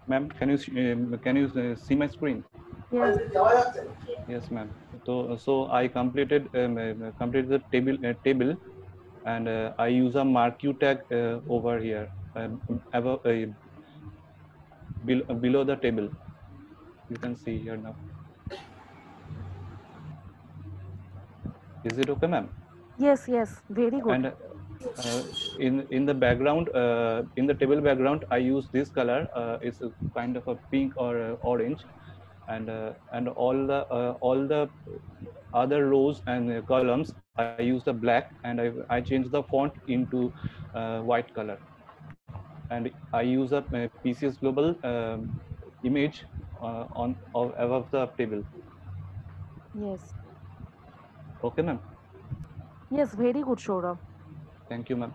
Ma'am, can you see my screen? Yes. Yes, ma'am. So I completed the table, and I use a marquee tag over here, above, below the table. You can see here now. Is it okay, ma'am? Yes, yes, very good. And in the background, in the table background, I use this color. It's a kind of a pink or orange, and all the other rows and columns, I use the black, and I change the font into white color, and I use a PCS Global image on above the table. Yes. Okay, ma'am. Yes, very good, Saurabh. Thank you, ma'am.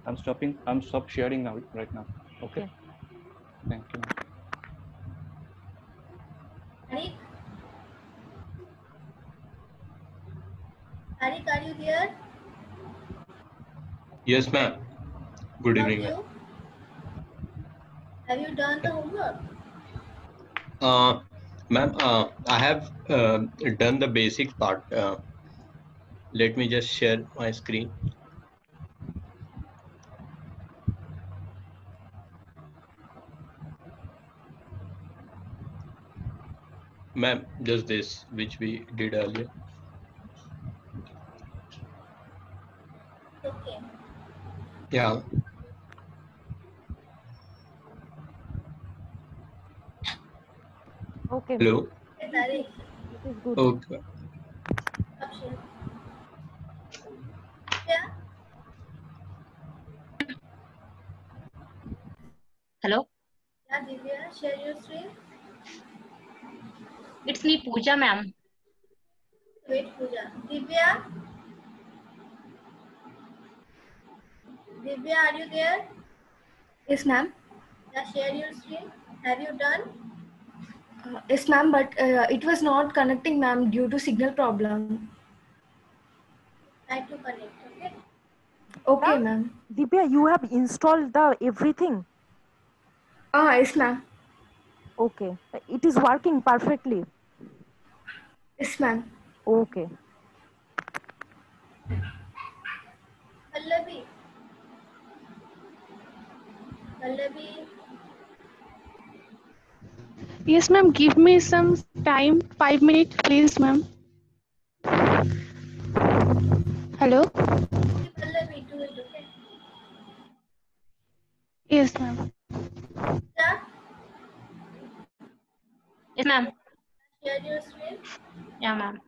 I'm stopping. I'm stop sharing now right now. Okay. Okay. Thank you, ma'am. Anik, Anik, are you there? Yes, ma'am. Good About evening, ma'am. you? Have you done the homework? Ma'am, I have done the basic part. Let me just share my screen. Ma'am, just this, which we did earlier. Okay. Yeah. Okay, Hello. Yes, Anik. it is good. Okay. Akshay. Yeah? Hello, Yeah, Divya, share your screen. it's me, Pooja, ma'am. Wait, Pooja. Divya? Divya, are you there? Yes, ma'am. Yeah, share your screen. Have you done? Yes, ma'am, but it was not connecting, ma'am, due to signal problem. Try to connect, okay? Okay, Yeah, ma'am. Divya, you have installed the everything. Yes, ma'am. Okay, it is working perfectly. Yes, ma'am. Okay. Pallavi. Pallavi. Yes, ma'am. Give me some time. 5 minutes, please, ma'am. Hello. Okay, Pallavi, do it, okay? Yes, ma'am. Yeah, Yes, ma'am. share your screen. Yeah, ma'am.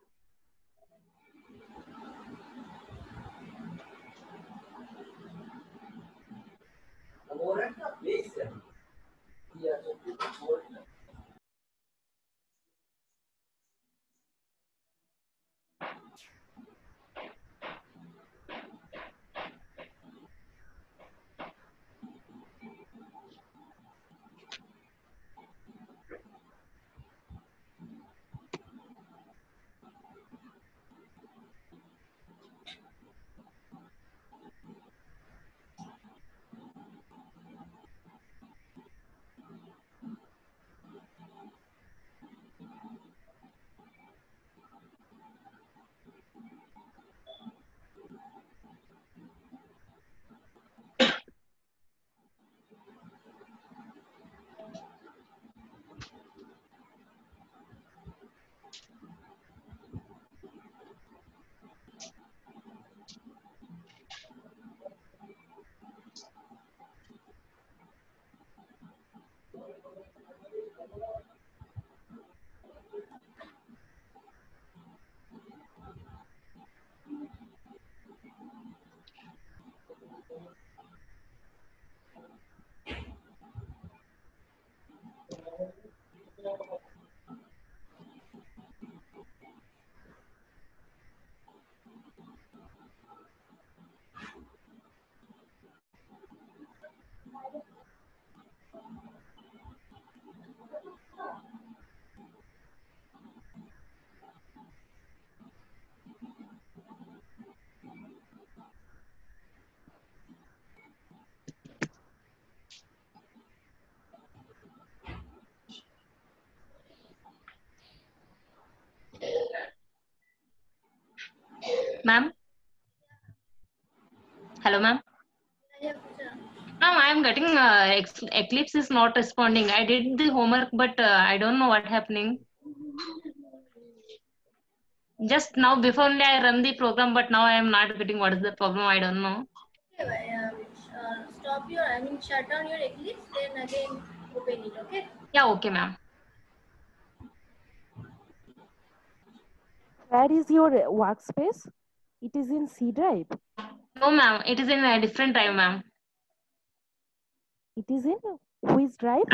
Ma'am. Hello, ma'am. Yeah, Pooja. Ma'am, I am getting Eclipse is not responding. I did the homework, but I don't know what happening. Just now, before only I run the program, but now I am not getting what is the problem. I don't know. Okay, stop your, I mean, shut down your Eclipse, then again open it, okay? Yeah, okay, ma'am. Where is your workspace? It is in C drive. No, ma'am. It is in a different drive, ma'am. It is in which drive?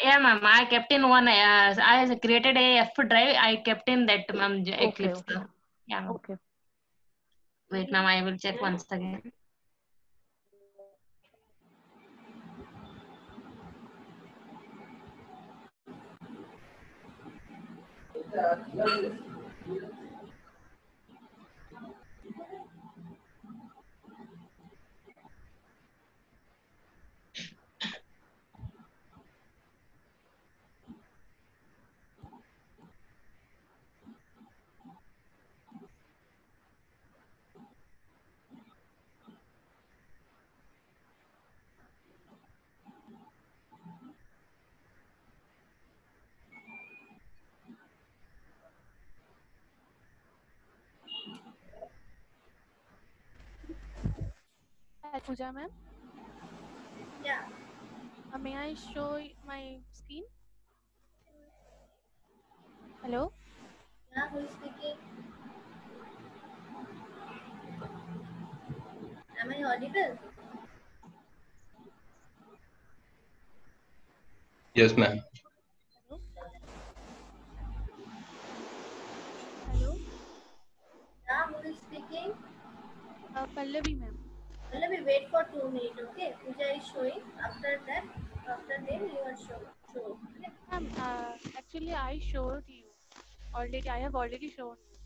Yeah, ma'am. I kept in one. I created a F drive. I kept in that, ma'am. Eclipse. Okay. Yeah. Ma'am. Okay. Wait, ma'am. I will check once again. Hi, Pooja ma'am. Yeah. May I show my screen? Hello? Yeah, who is speaking? Am I audible? Yes, ma'am. Hello? Hello? Yeah, who is speaking? Pallavi ma'am. Well, let me wait for 2 minutes, okay? Pooja is showing. After that, after then you are show. Okay? Ma'am, actually I showed you already. I have already shown you.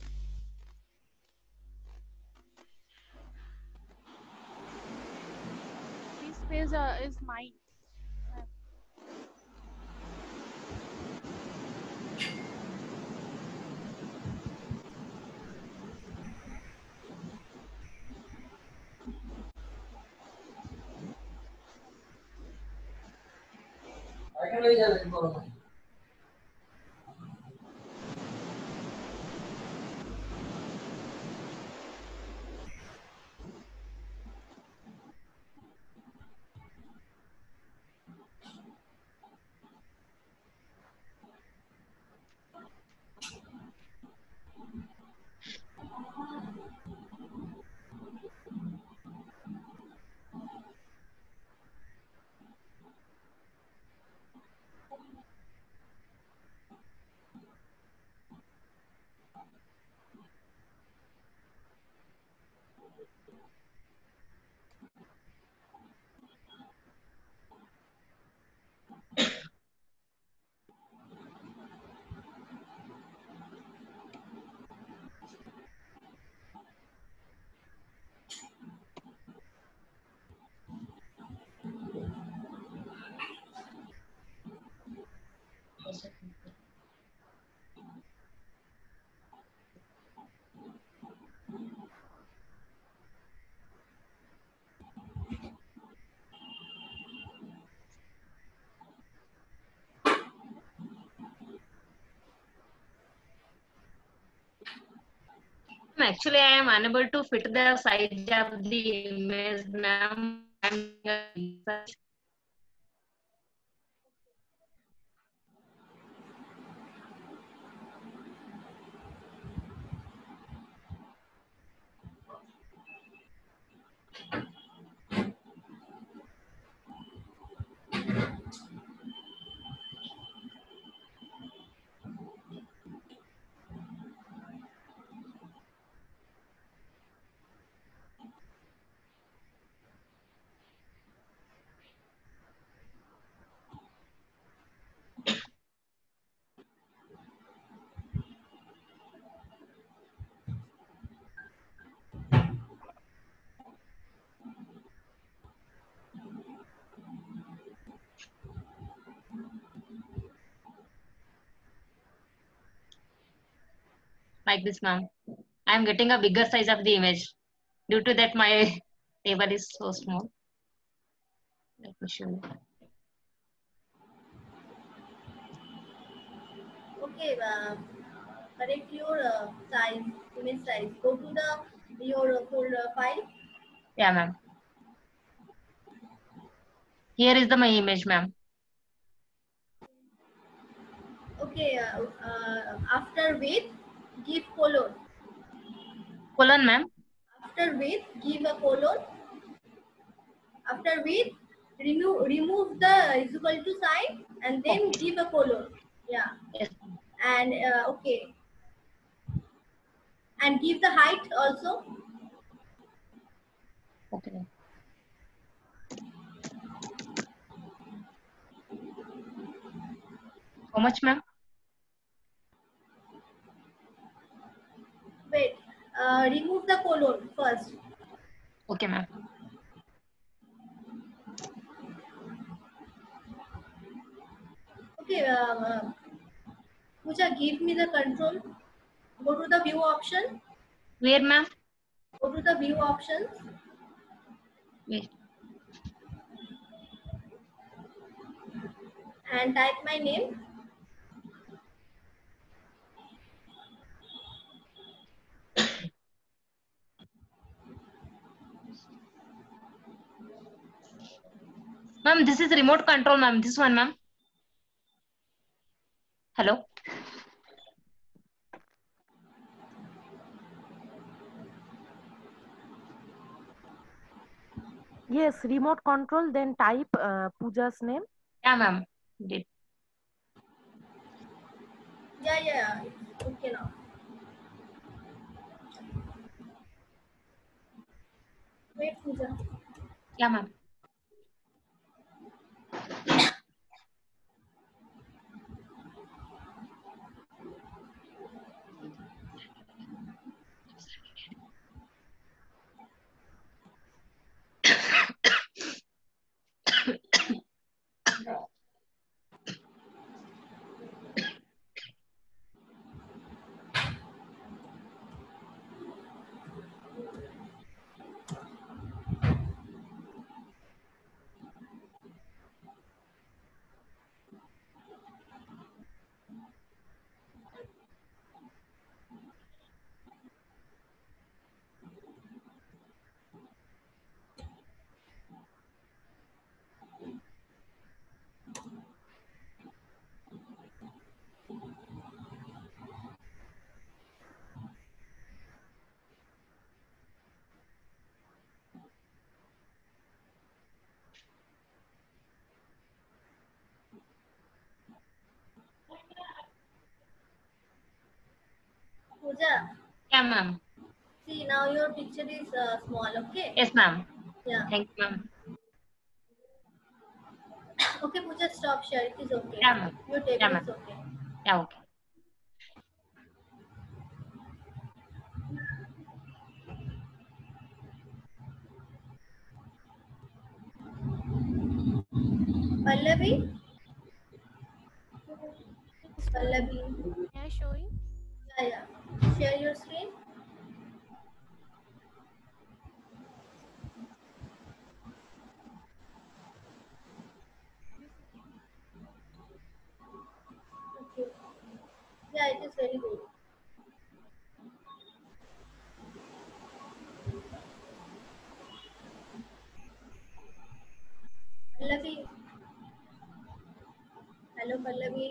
This page is mine. Ma'am. Actually, I am unable to fit the size of the image, ma'am. Like this, ma'am. I'm getting a bigger size of the image. Due to that, my table is so small. Let me show you. Okay, correct your size, image size. Go to your folder file. Yeah, ma'am. Here is my image, ma'am. Okay, after width, give colon. Colon, ma'am. After width, give a colon. After width, remove the is equal to sign and then give a colon. Yeah. Yes. And okay. And give the height also. Okay. How much, ma'am? Wait. Remove the colon first. Okay, ma'am. Okay. Pooja, give me the control. Go to the view option. Where, ma'am? Go to the view options. Wait. And type my name. Ma'am, this is remote control, ma'am. This one, ma'am. Hello. Yes, remote control, then type Pooja's name. Yeah, ma'am. Did. Yeah. It's okay now. Wait, Pooja. Yeah, ma'am. Pooja, Yeah, ma'am. see now your picture is small, okay? Yes, ma'am. Yeah. Thank you, ma'am. Okay, Pooja, stop share. It is okay. Yeah, ma'am. Your table Yeah, ma'am. is okay. Yeah, okay. Pallavi? Pallavi. May I show you? Yeah. Share your screen. Okay. Yeah, it is very good. Pallavi. Hello, Pallavi.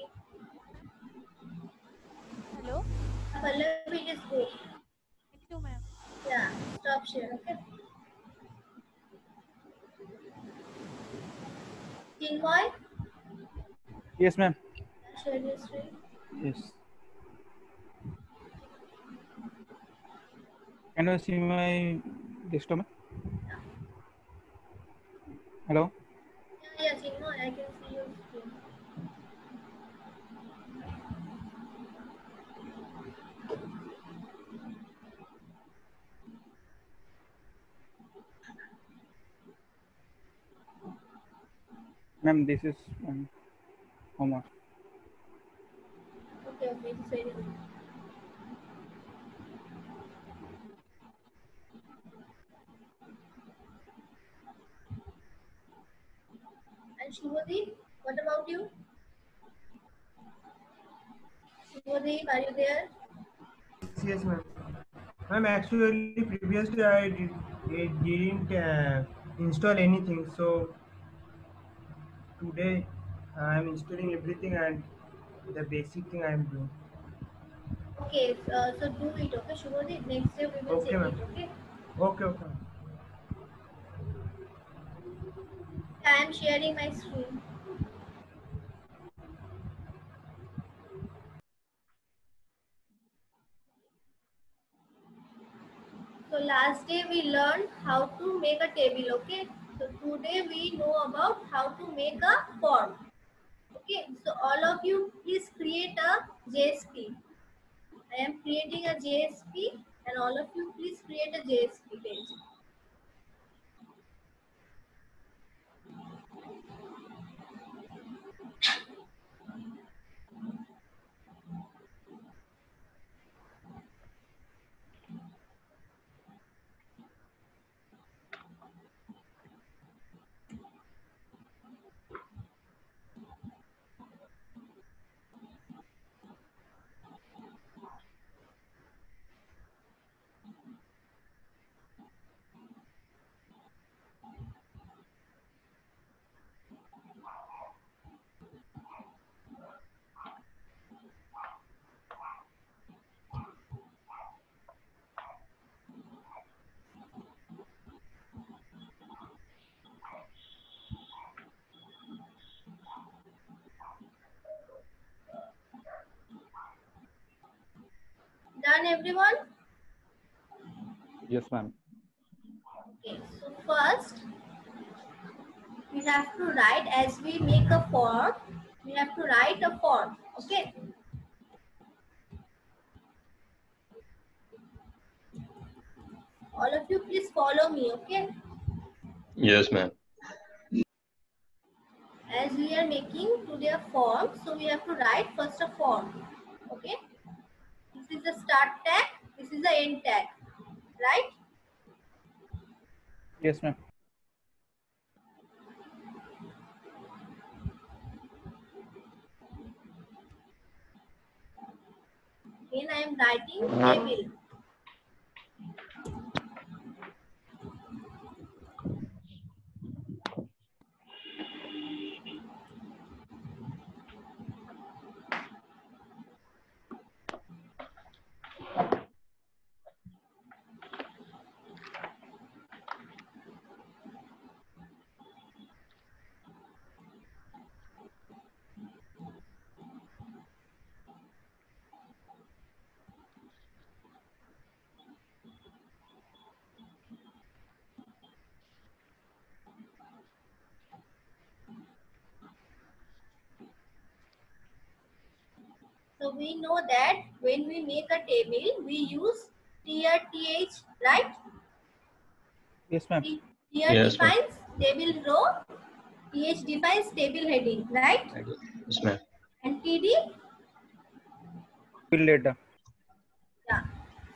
Hello. Pallavi, it is good. Thank you, ma'am. Yeah. Stop share, okay? Chinmoy, Yes, ma'am. share your screen. Yes. Can you see my desktop, ma'am? Hello. Yeah, Chinmoy, I can see your screen. Ma'am, this is homework. Okay, it is very good. Shubhadeep, what about you? Shubhadeep, are you there? Yes, ma'am. Ma'am, actually, previously I didn't install anything. So today I am installing everything and the basic thing I am doing. Okay, so do it, okay, Shubhadeep. Next day we will Okay, check ma'am. it, okay? Okay, okay. I am sharing my screen. So last day we learned how to make a table, okay? So today we know about how to make a form. Okay, so all of you please create a JSP. I am creating a JSP and all of you please create a JSP page. Done everyone? Yes, ma'am. Okay, so first we have to write as we make a form. We have to write a form. Okay. All of you please follow me. Okay. Yes, ma'am. As we are making today a form, so we have to write first a form. Okay. This is the start tag. This is the end tag. Right? Yes, ma'am. Then I am writing table. So we know that when we make a table, we use tier th, right? Yes, ma'am. Tier Yes, ma'am. defines table row, th defines table heading, right? Yes, ma'am. And td, Fill data. yeah.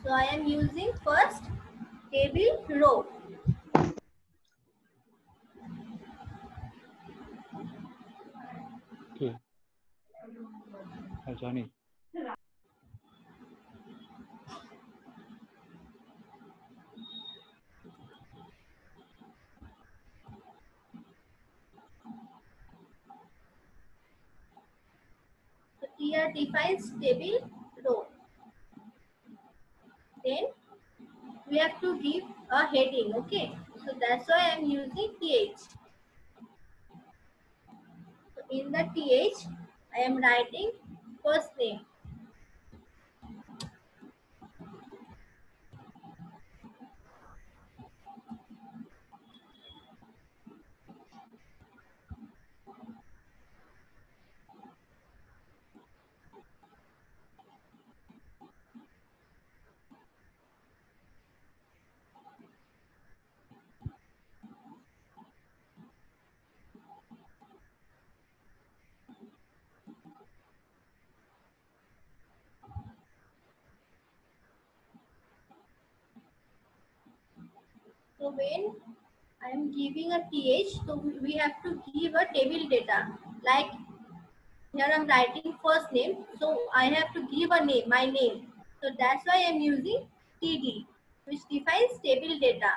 So I am using first table row. Okay. Johnny. So tier defines table row. Then we have to give a heading, okay? So that's why I am using th. So in the th, I am writing first name. So when I am giving a th, so we have to give a table data. Like here I'm writing first name, so I have to give a name, my name. So that's why I'm using td, which defines table data.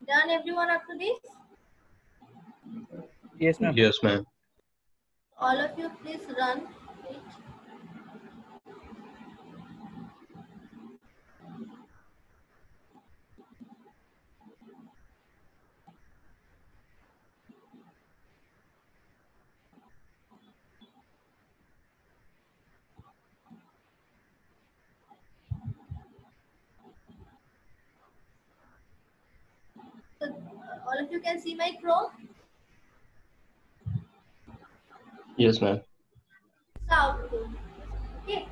Done everyone up to this? Yes, ma'am. Yes, ma'am. All of you please run it. So all of you can see my Chrome. Yes, ma'am. So output. Okay.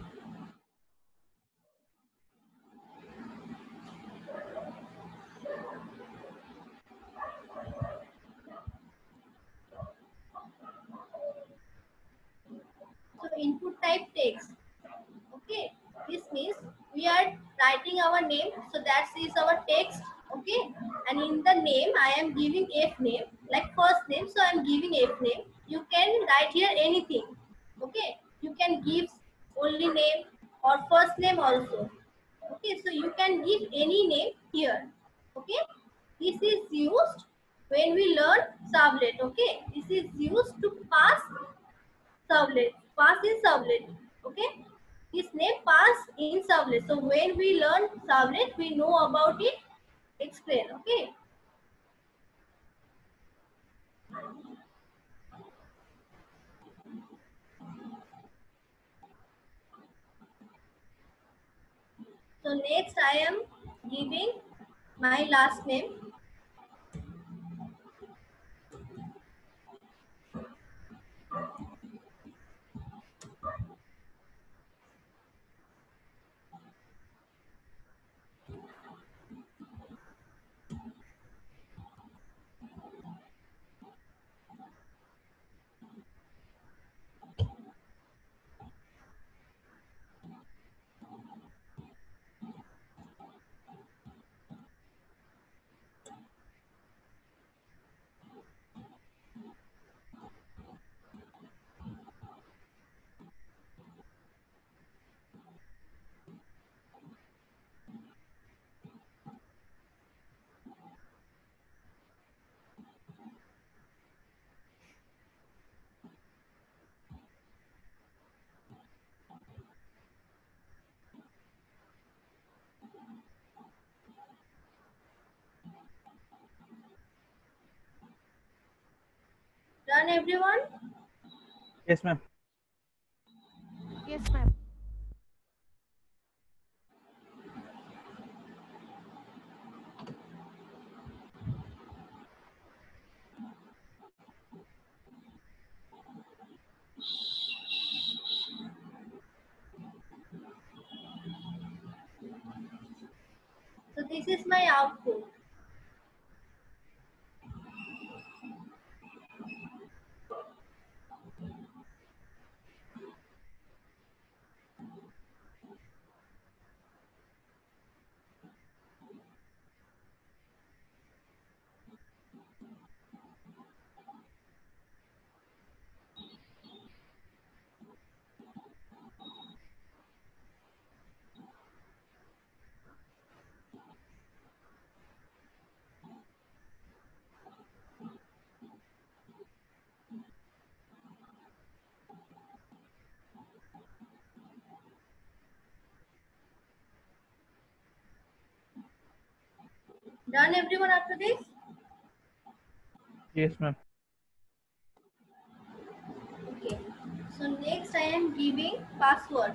So input type text. Okay. This means we are writing our name. So that is our text. Okay. And in the name, I am giving F name, like first name. So I am giving F name. You can write here anything. Okay. You can give only name or first name also. Okay. So you can give any name here. Okay. This is used when we learn servlet. Okay. This is used to pass servlet. Pass in servlet. Okay. His name pass in servlet. So when we learn servlet, we know about it. Explain. Okay. So next I am giving my last name. Done everyone? Yes, ma'am. Yes, ma'am. So this is my output. Done everyone after this? Yes, ma'am. Okay. So next I am giving password.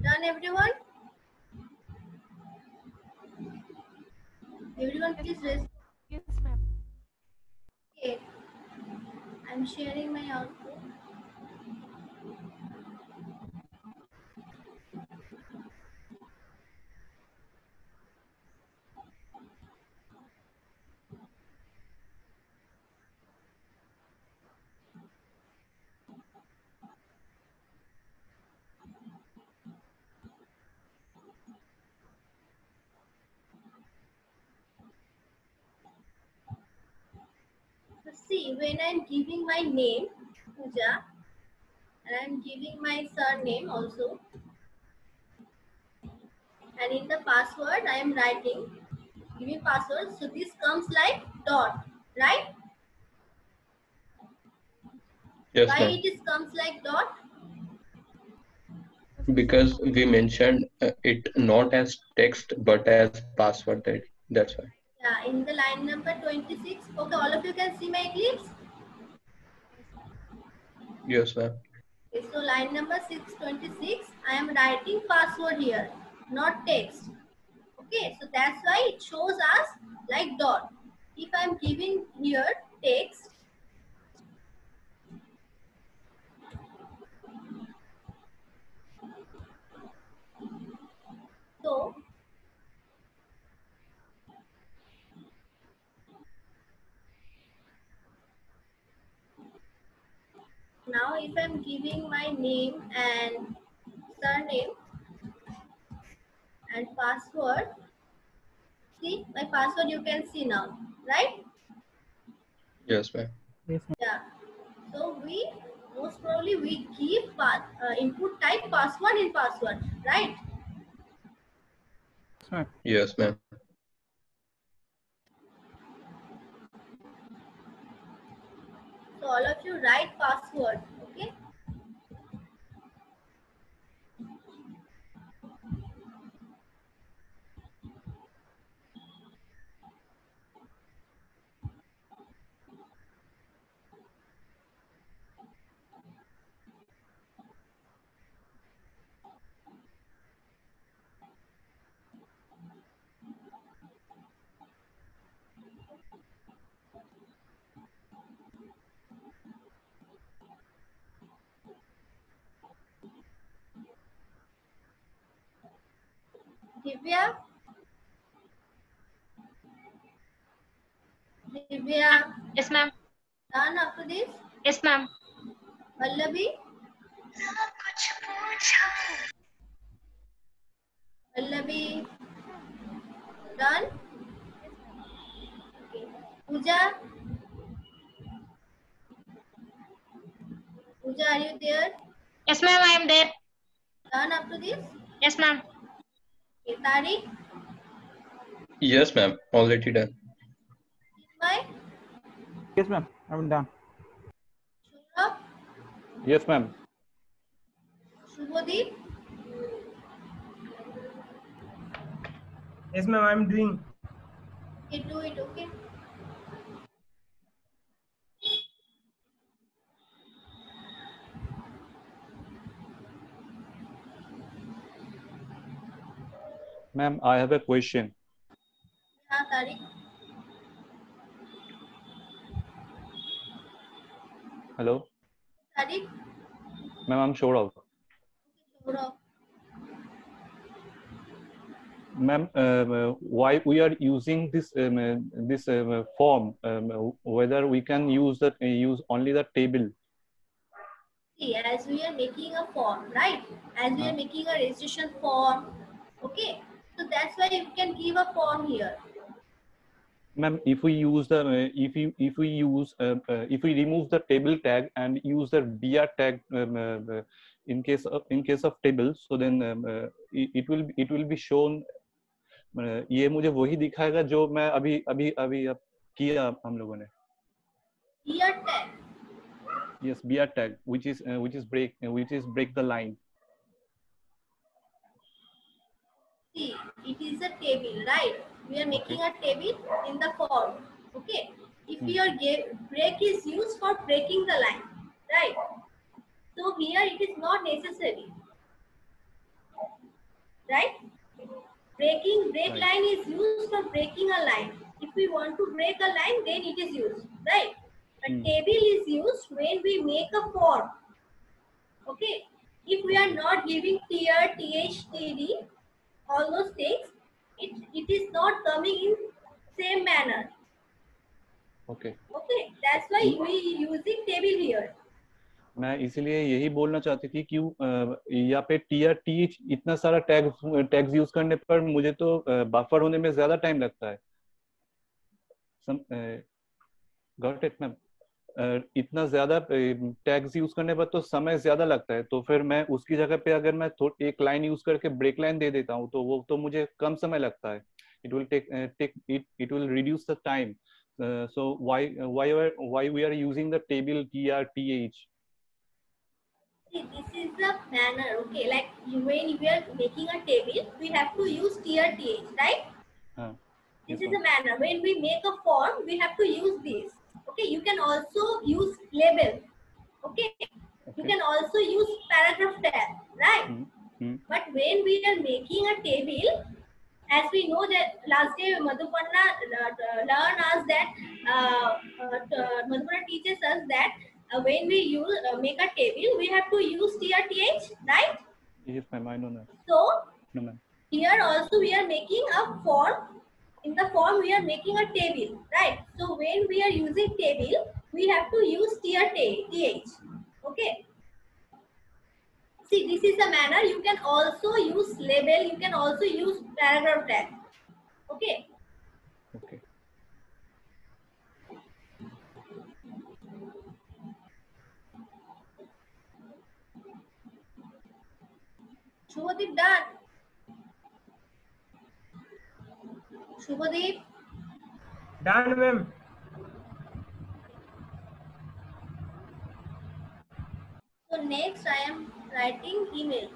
Done everyone? Everyone please respond. Yes, ma'am. Okay. I'm sharing my output. So see, when I'm giving my name, Pooja, and I'm giving my surname also, and in the password I am writing, giving password, so this comes like dot, right? Yes, Why ma'am. it is comes like dot? Because we mentioned it not as text but as password. That's why. Yeah, in the line number 26. Okay, all of you can see my eclipse. Yes, ma'am. Okay, so line number 626, I am writing password here, not text. Okay, so that's why it shows us like dot. If I am giving here text, so now if I am giving my name and surname and password, see my password you can see now, right? Yes, ma'am. Yes, ma'am. Yeah. So we most probably we give input type password in password, right? Yes, ma'am. Yes, ma'am. So all of you write password, okay? Divya, Yes, ma'am. done after this? Yes, ma'am. Vallavi? Pallavi, done? Okay. Pooja? Pooja, are you there? Yes, ma'am, I am there. Done up to this? Yes, ma'am. Okay. Tariq? Yes, ma'am. Already done. Bye. Yes, ma'am. I'm done. Shurab? Yes, ma'am. Shubhadeep? Yes, ma'am. I'm doing. Okay, do it, okay? Ma'am, I have a question. हाँ Tariq Hello, Tariq ma'am. I'm Shorav. छोड़ो Ma'am, why we are using this form? Whether we can use only the table? see as we are making a form, right? As we are making a registration form, okay? So that's why you can give a form here. Ma'am, if we use the if we remove the table tag and use the br tag in case of tables, so then it will be shown. ये मुझे वही दिखाएगा जो मैं अभी अभी अभी अब किया हम लोगों ने. Here tag. Yes, br tag, which is break the line. See, it is a table, right? We are making a table in the form, okay? If your break is used for breaking the line, right? So here it is not necessary, right? Break Right. line is used for breaking a line. If we want to break a line, then it is used, right? A table is used when we make a form, okay? If we are not giving tier, th, td, all those things, it is not coming in same manner. Okay. Okay, that's why we using table here. मैं इसीलिए यही बोलना चाहती थी कि यहाँ पे TR TH इतना सारा टैग्स यूज करने पर मुझे तो बफर होने में ज्यादा टाइम लगता है. Got it ma'am. इतना ज्यादा टैग्स यूज करने पर तो समय ज्यादा लगता है, तो फिर मैं उसकी जगह पे अगर मैं एक लाइन यूज करके ब्रेक लाइन दे देता हूँ तो वो तो मुझे कम समय लगता है. It will reduce the time. So why we are using the table TR/TH? See, this is the manner, okay? Like when we are making a table, we have to use tier th, right? This is a manner. When we make a form, we have to use this. Okay, you can also use label. Okay, you can also use paragraph tag, right? But when we are making a table, as we know that last day Madhupanna learned us that Madhupanna teaches us that when we make a table, we have to use TRTH, right? Yes, ma'am. I know that. So No, ma'am. here also we are making a form. In the form we are making a table, right? So when we are using table, we have to use TRTH. Okay. See, this is the manner. You can also use label. You can also use paragraph tag. Okay. Okay. Shubhadeep done. Shubhadeep. Done, ma'am. So next I am writing email.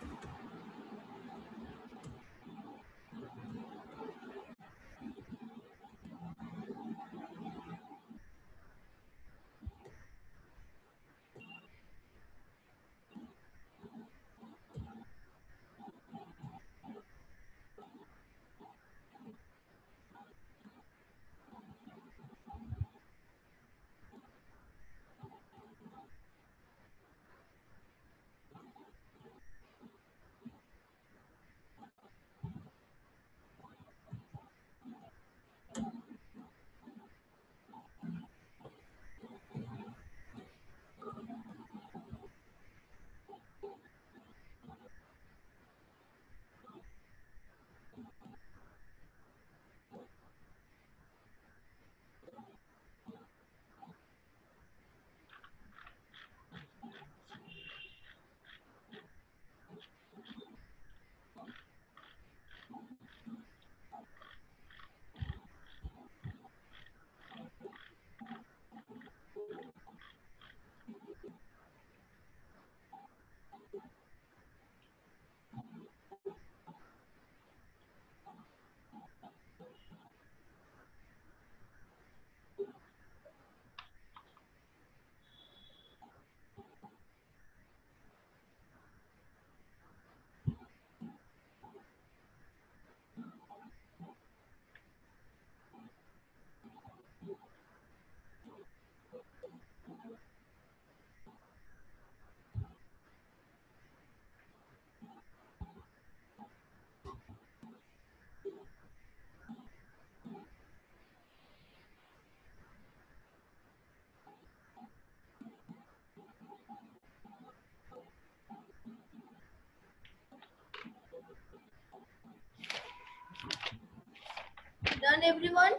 done, everyone?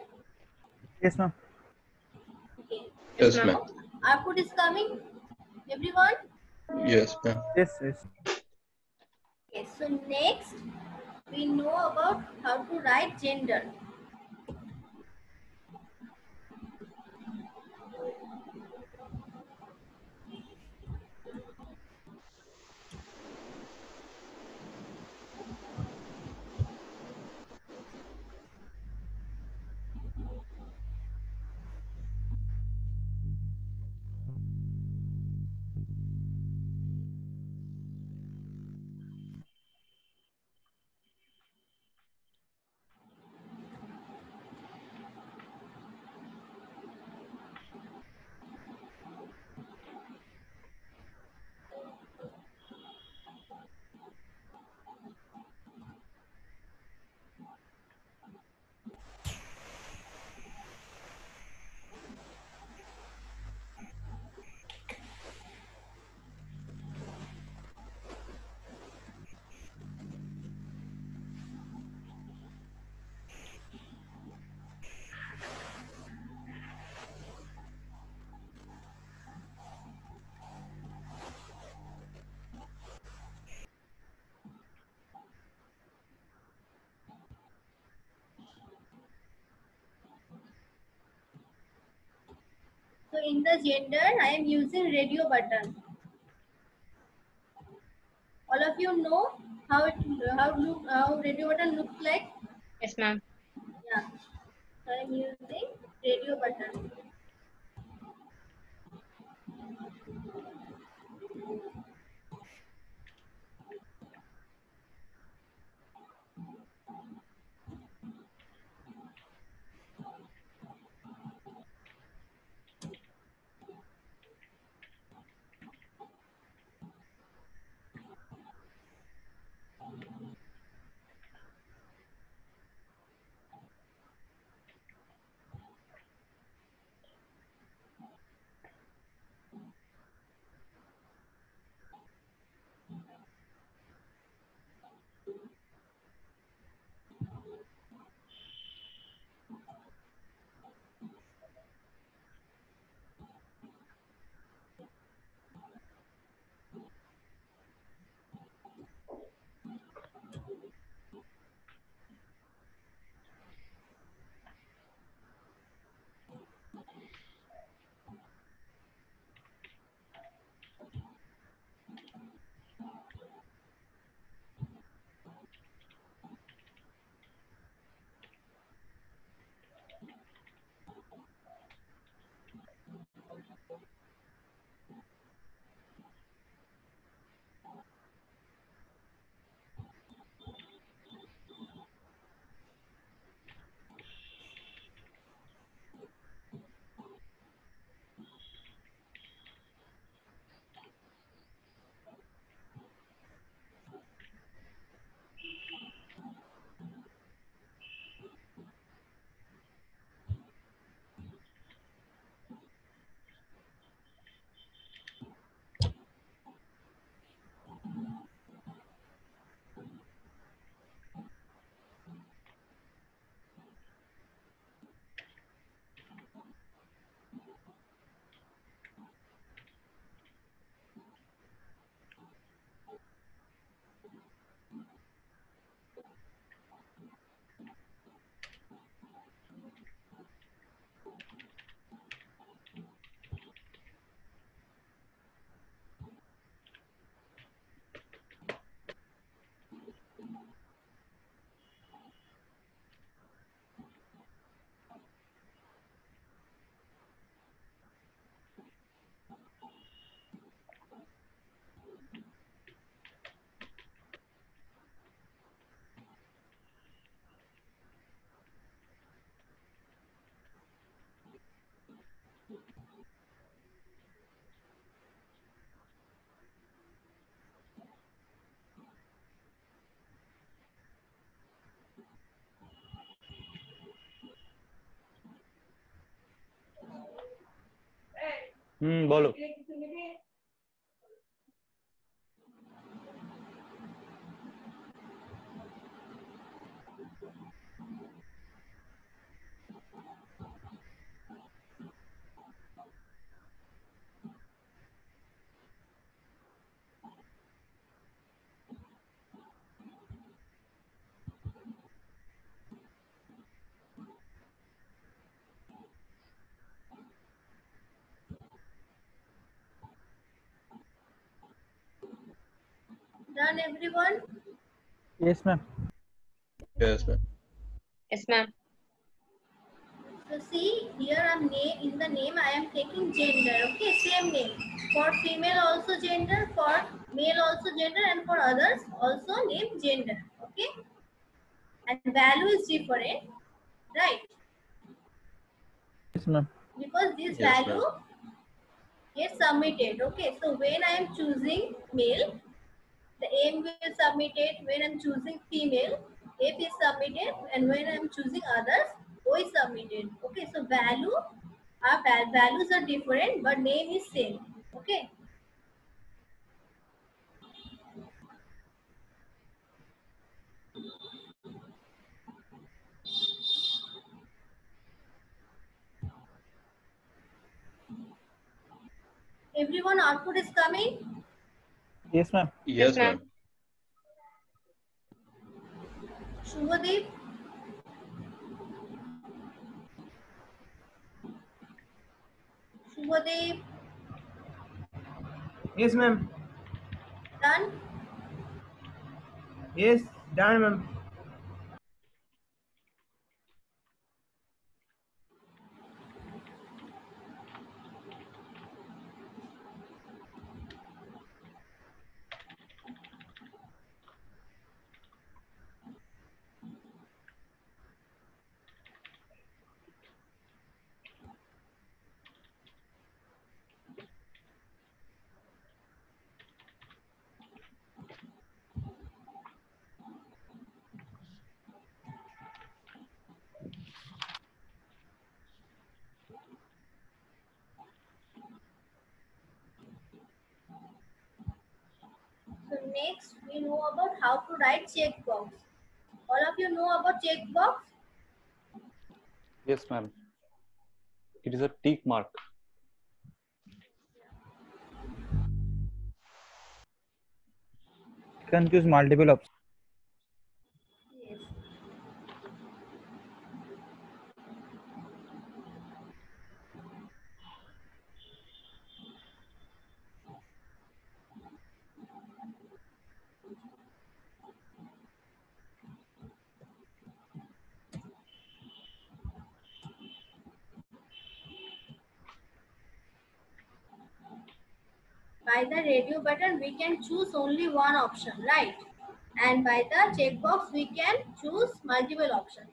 Yes, ma'am. Okay. Yes, ma'am. ma'am. Output is coming, everyone? Yes, ma'am. Yes, yes. Okay, so next we know about how to write gender. So in the gender, I am using radio button. All of you know how radio button looks like? Yes, ma'am. Yeah. So I am using radio button. बोलो. Done, everyone? Yes, ma'am. Yes, ma'am. Yes, ma'am. So see, here I'm in the name I am taking gender. Okay, same name. For female also gender, for male also gender, and for others also name gender. Okay, and value is different, right? Yes, ma'am. Because this Yes, value ma'am. gets submitted. Okay, so when I am choosing male, the M will submit it. When I'm choosing female, F is submitted, and when I'm choosing others, O is submitted. Okay, so our values are different, but name is same. Okay. Everyone, output is coming. Yes, ma'am. Yes, ma'am. ma'am. Shubhadeep, Shubhadeep, Yes, ma'am. done. Yes, done, ma'am. So next, we know about how to write checkbox. All of you know about checkbox? Yes, ma'am. It is a tick mark. You can choose multiple options. Yes. By the radio button, we can choose only one option, right? And by the checkbox, we can choose multiple options.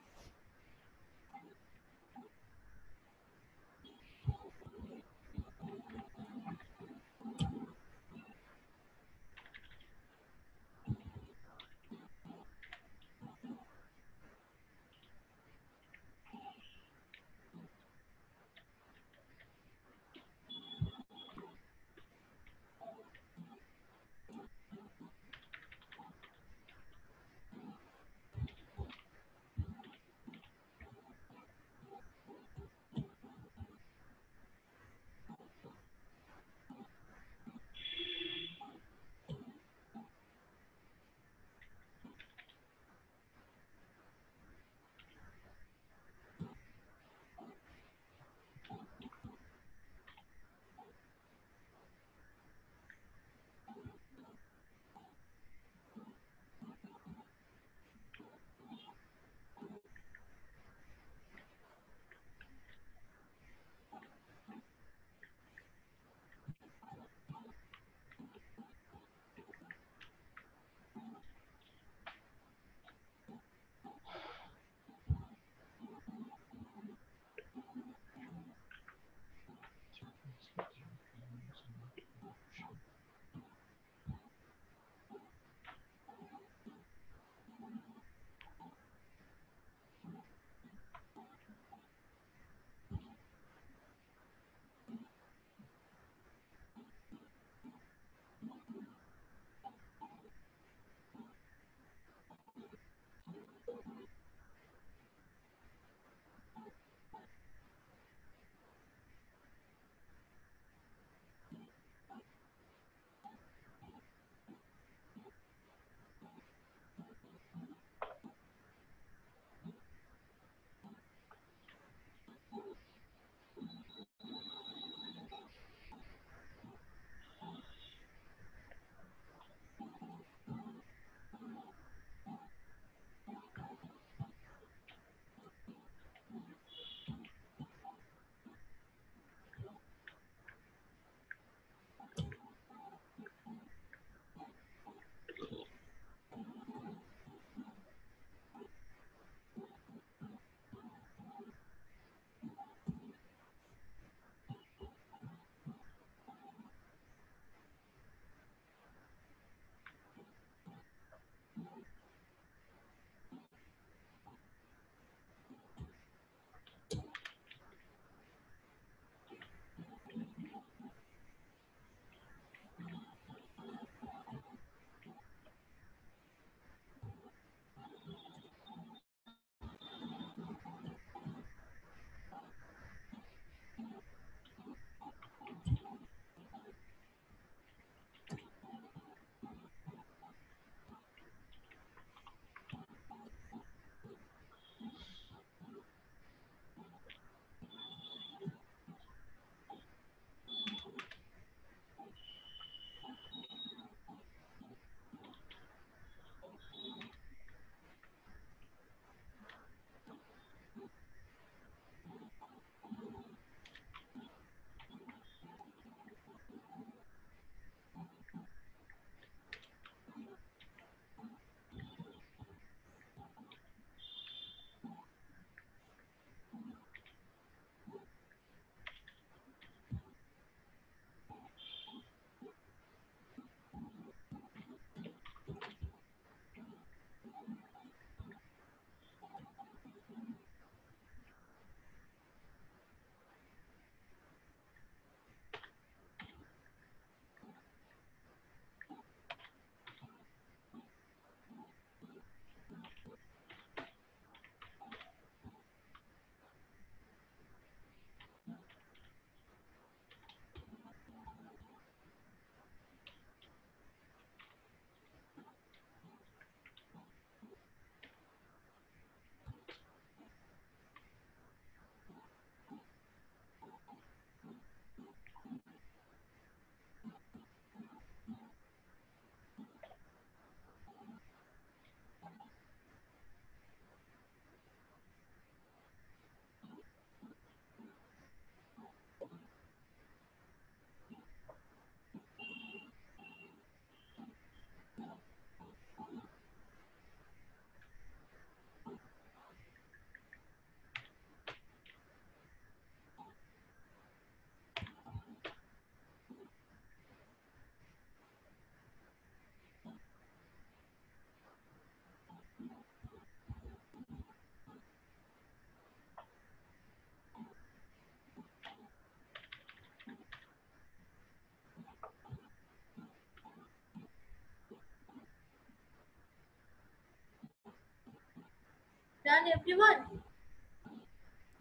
Done, everyone?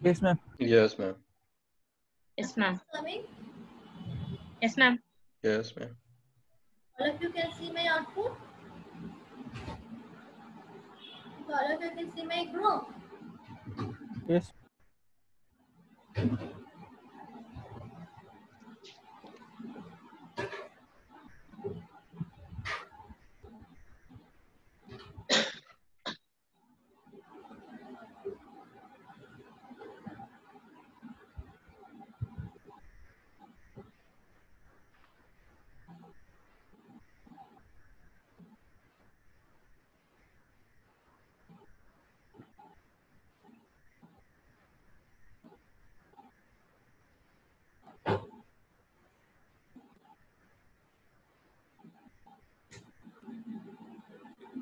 Yes, ma'am. Yes, ma'am. Yes, ma'am. Coming? Yes, ma'am. Yes, ma'am. All of you can see my output? So all of you can see my group? Yes.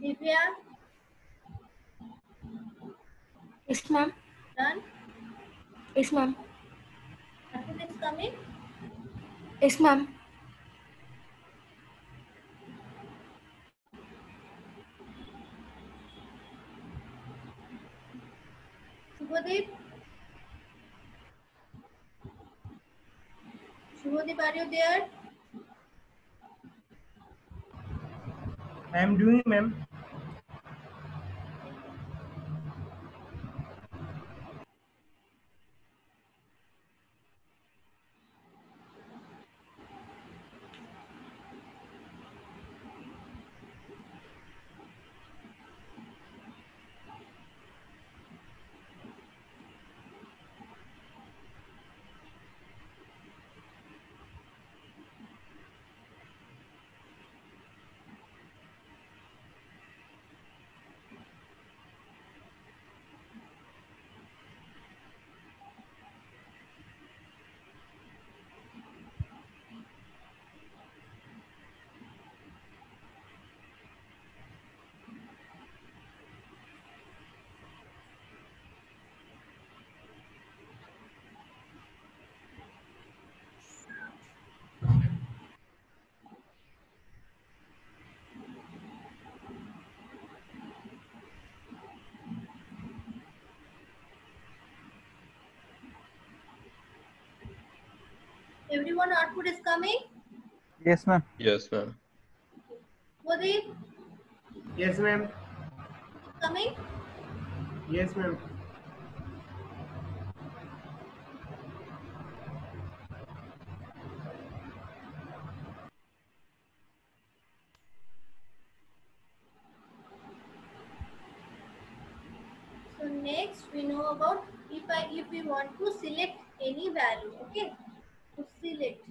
Divya, Yes, ma'am. done? Yes, ma'am. Output is coming? Yes, ma'am. Shubhadeep? Shubhadeep, are you there? I am doing, ma'am. Everyone output is coming? Yes, ma'am. Yes, ma'am. Shubhadeep, Yes, ma'am. coming? Yes, ma'am. So next we know about if we want to select any value, okay? To select.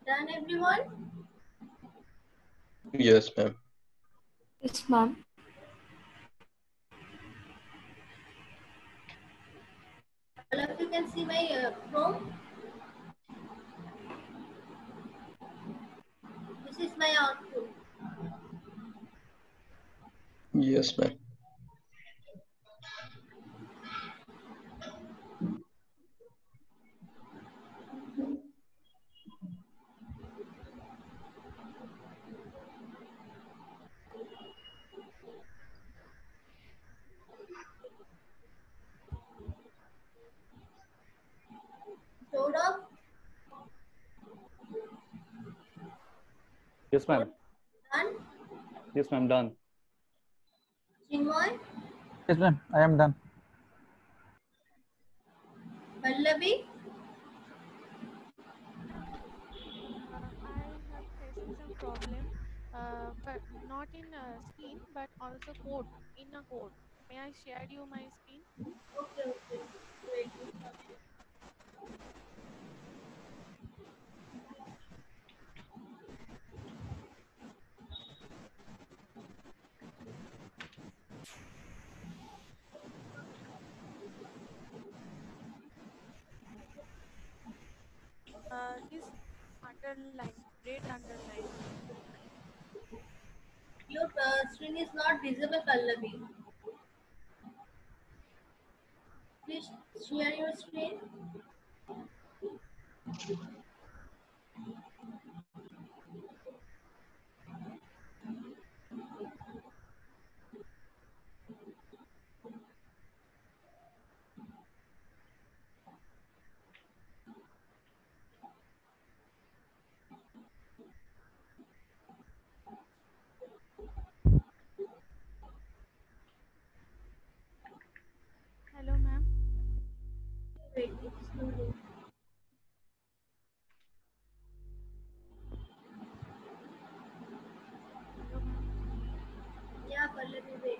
Done, everyone? Yes, ma'am. Yes, ma'am. All of you can see my Chrome. This is my output. Yes, ma'am. Showed off. Yes, ma'am. Done. Yes, ma'am. Done. Chinmoy. Yes, ma'am. I am done. Pallavi. I have facing some problem, but not in screen, but also code in a code. May I share you my screen? Okay, okay. Wait. This underline, red underline. Your screen is not visible, Pallavi. Please share your screen. Hello, ma'am. Wait, it's loading. Hello, ma'am. Yeah, Pallavi, wait.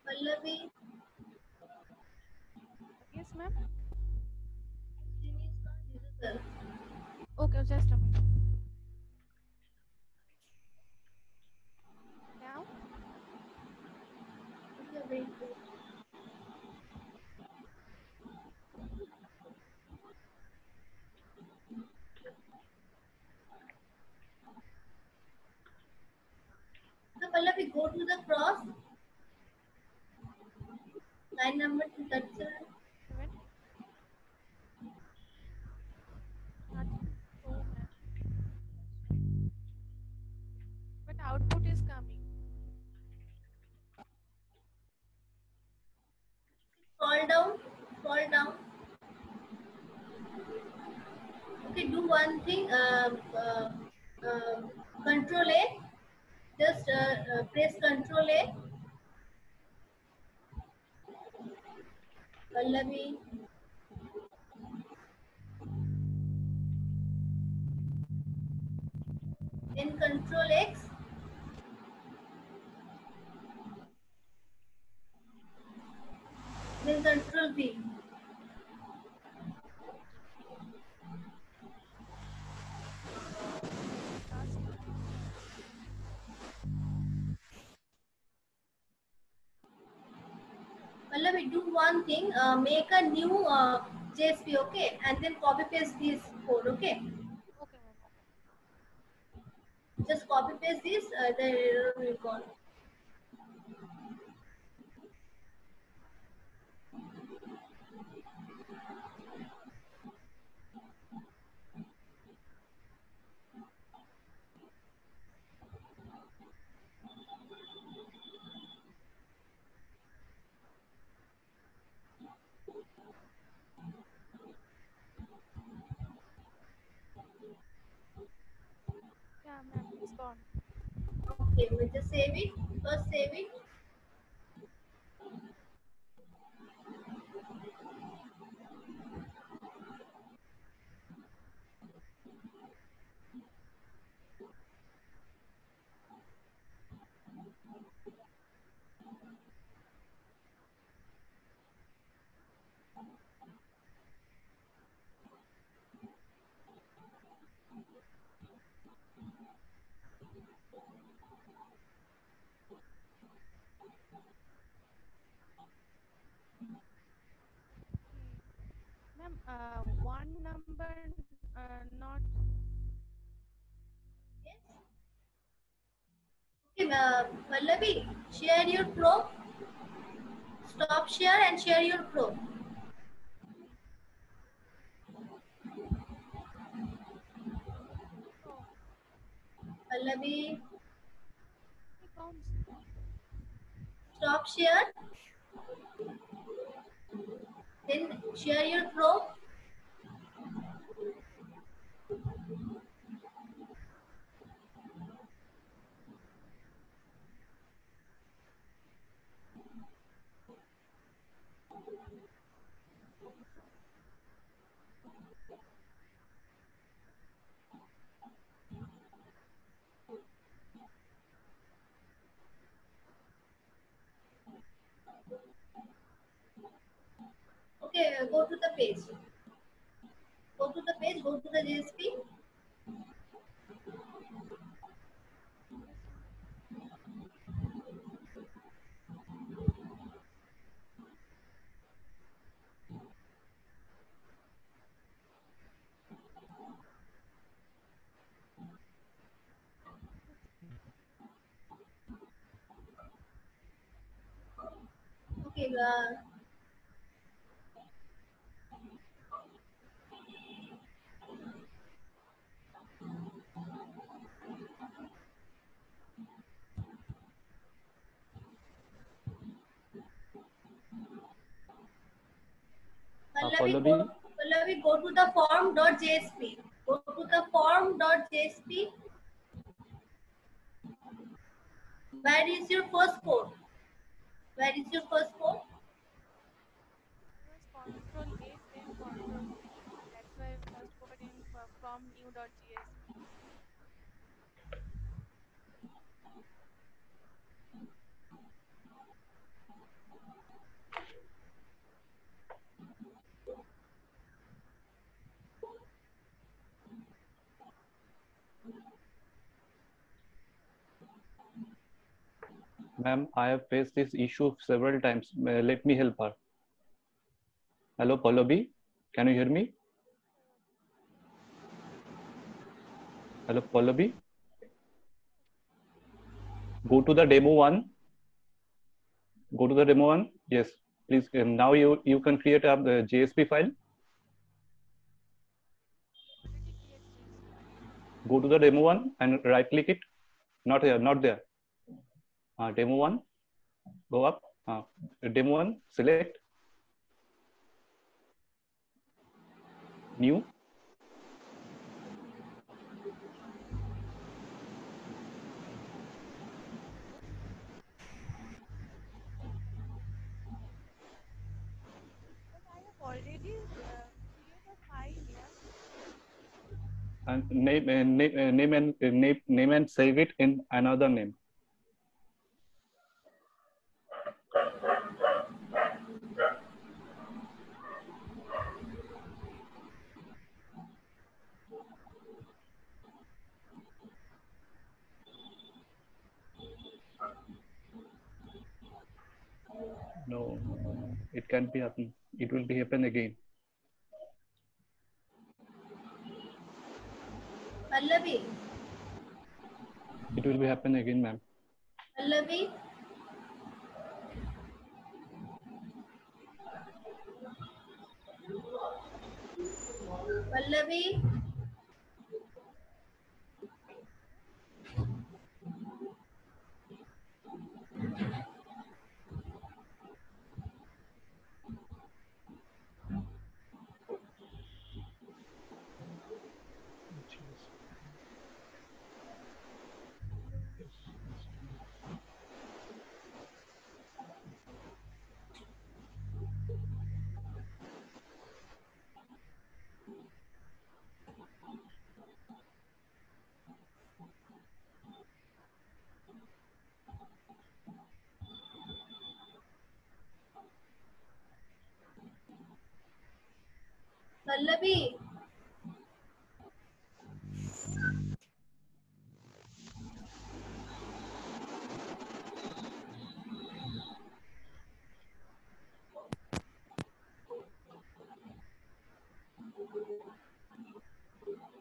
Pallavi, Yes, ma'am. screen is not visible. Okay, just a minute. Now, Okay, wait, wait. So, Pallavi, go to the cross. Line number 37. 7, nothing show, ma'am. But output is coming. Scroll down. Scroll down. Okay, do one thing. Control A. Just press Control A. Pallavi. Then Control X. Then Control V. thing. Make a new JSP, okay, and then copy paste this code, okay. Okay, ma'am. Just copy paste this, the error will gone. Yeah, ma'am, it's gone. Okay, we just save it. First save it. Ma'am, one number not. Yes. Okay, Pallavi, share your flow. Stop share and share your flow. Oh, Pallavi, it counts. stop share. Then share your flow. Okay, go to the page. Go to the page, go to the JSP. Okay, Pallavi, Pallavi, go to the form.jsp. Go to the form.jsp. Where is your first code? Where is your first code? It was Control A, then Control C. That's why first put in from new.jsp. ma'am, I have faced this issue several times. Let me help her. Hello, Pallavi, can you hear me? Hello, Pallavi. Go to the demo one. Go to the demo one. Yes, please. Now you can create a JSP file. Already create JSP. Go to the demo one and right click it. Not here, not there. Demo one. Go up. Demo one. Select new. But I have already created a file, yeah. And name and save it in another name. No, it can be happen. It will be happen again. Pallavi. It will be happen again, ma'am. Pallavi. Pallavi. Pallavi.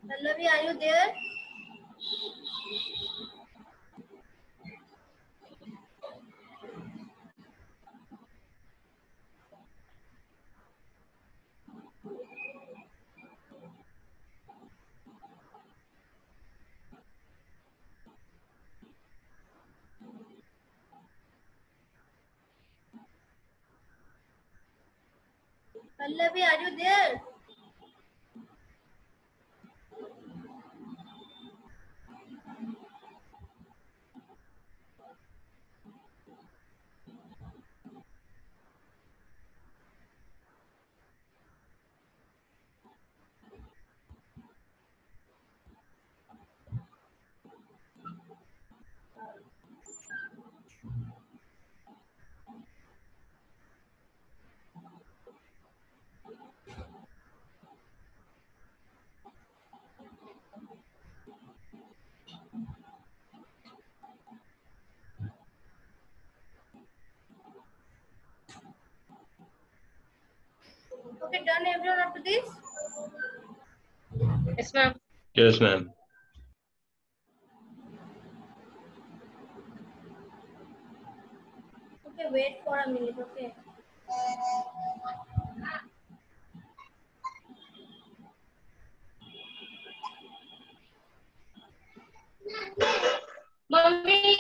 Pallavi, are you there? Pallavi, are you there? Okay, done everyone up to this? Yes, ma'am. Yes, ma'am. Okay, wait for a minute, okay? Mommy.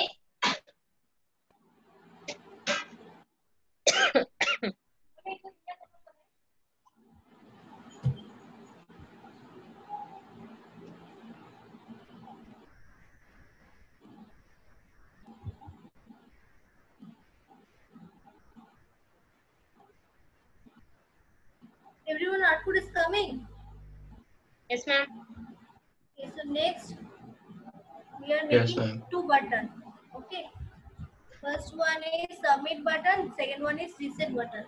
Everyone output is coming. Yes, ma'am. Okay, so next we are Yes, making ma'am. 2 buttons. Okay. First one is submit button, second one is reset button.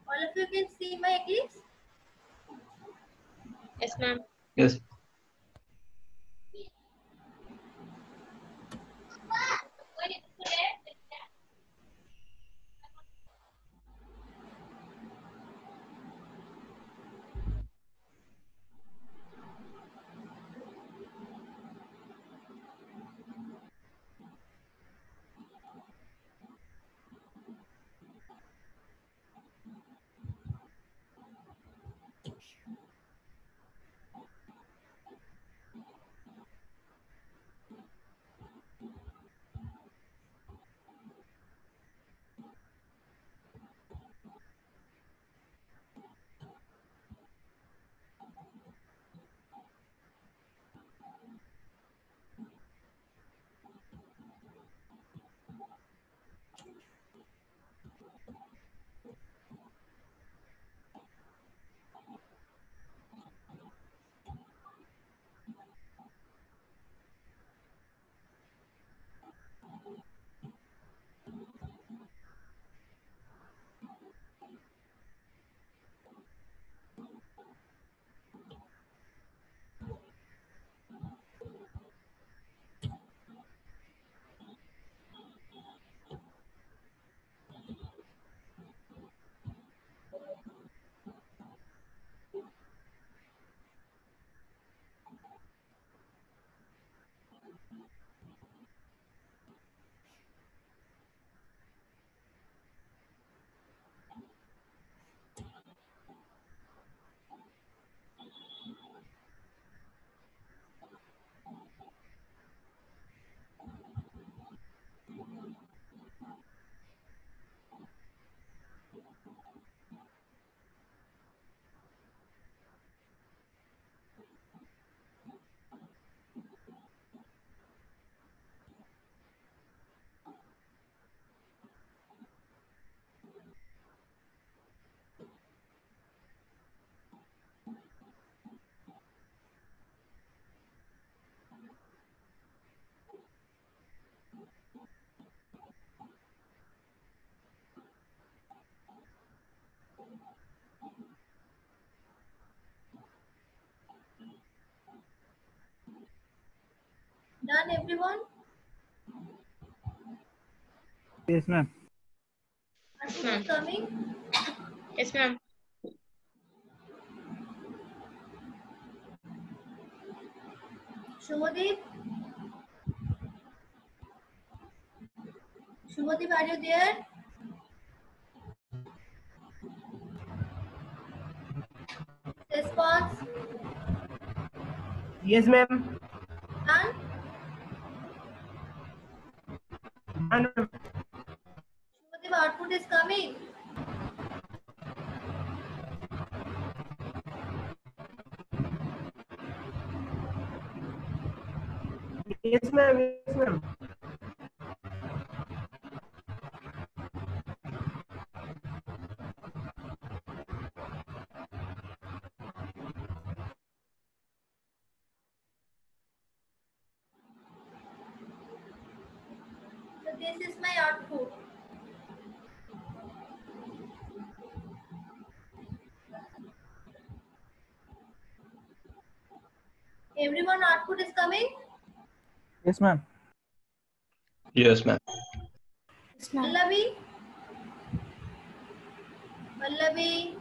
All of you can see my Eclipse? Yes, ma'am. Yes. Done, everyone? Yes, ma'am. Arpit is coming. Yes, ma'am. Shubhadeep? Shubhadeep, are you there? Response? Yes, ma'am. Done? Done, ma'am. Shubhadeep, output is coming. Yes, ma'am. Yes, ma'am. So this is my output. Everyone output is coming? Yes, ma'am. Yes, ma'am. Yes, ma'am. Pallavi? Pallavi?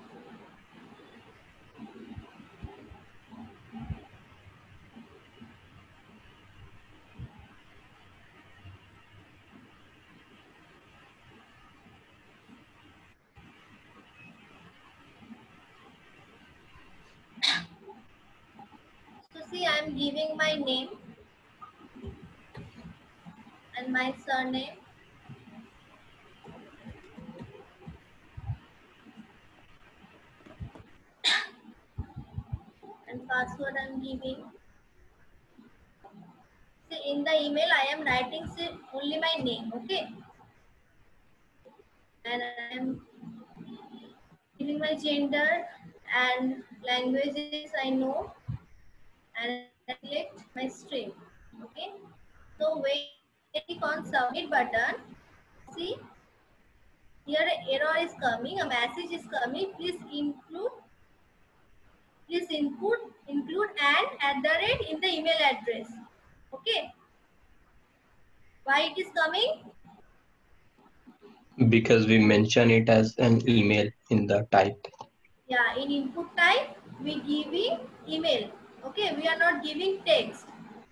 So see, I am giving my name and my surname. And password I am giving. See, in the email I am writing only my name, okay? And I am giving my gender and languages I know, and I select my stream, okay? So when I click on submit button, see here an error is coming, a message is coming. Please include and @ in the email address. Okay. Why it is coming? Because we mention it as an email in the type. Yeah, in input type we giving email. Okay, we are not giving text.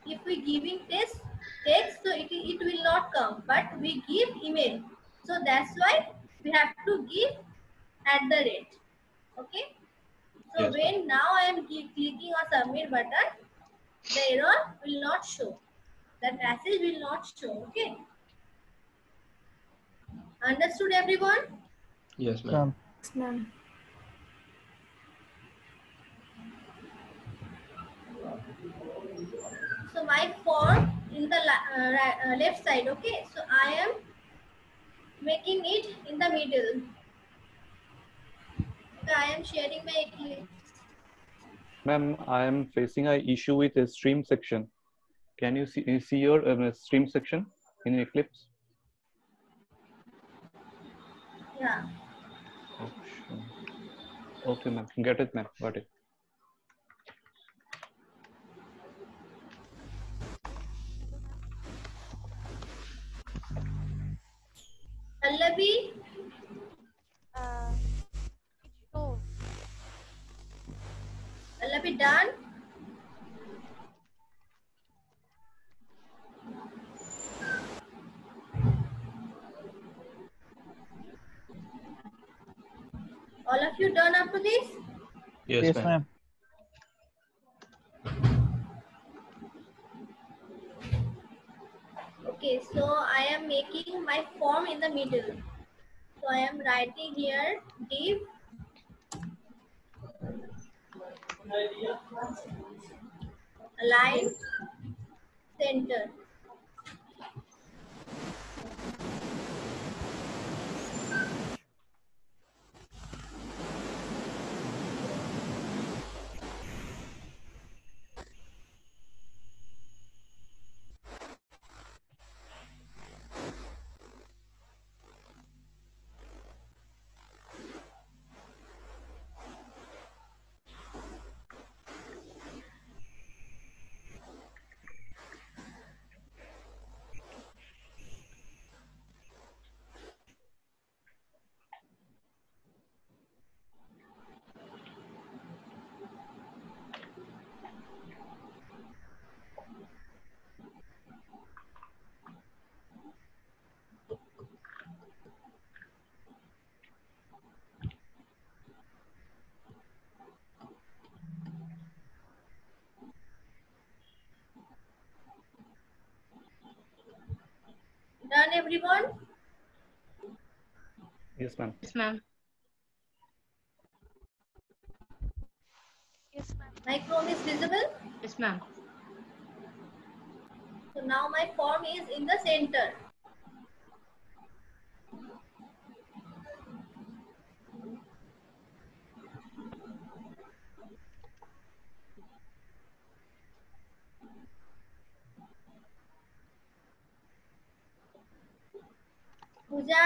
If we giving text, so it will not come. But we give email, so that's why we have to give @. Okay. So Yes, ma'am. when now I am clicking on submit button, the error will not show. That message will not show. Okay. Understood, everyone? Yes, ma'am. Ma'am. Yes, ma'am. So my form in the left side. Okay. So I am making it in the middle. Okay, I am sharing my Eclipse. Ma'am, I am facing an issue with the stream section. Can you see your stream section in Eclipse? Yeah. Option. Okay, ma'am. Get it, ma'am. Got it. Pallavi, It shows. Pallavi done. All of you done up to this? Yes, Yes, ma'am. ma'am. Okay, so I am making my form in the middle. So I am writing here div align center. Done, everyone? Yes, ma'am. Yes, ma'am. Yes, ma'am. My Chrome is visible. Yes, ma'am. So now my form is in the center. Pooja,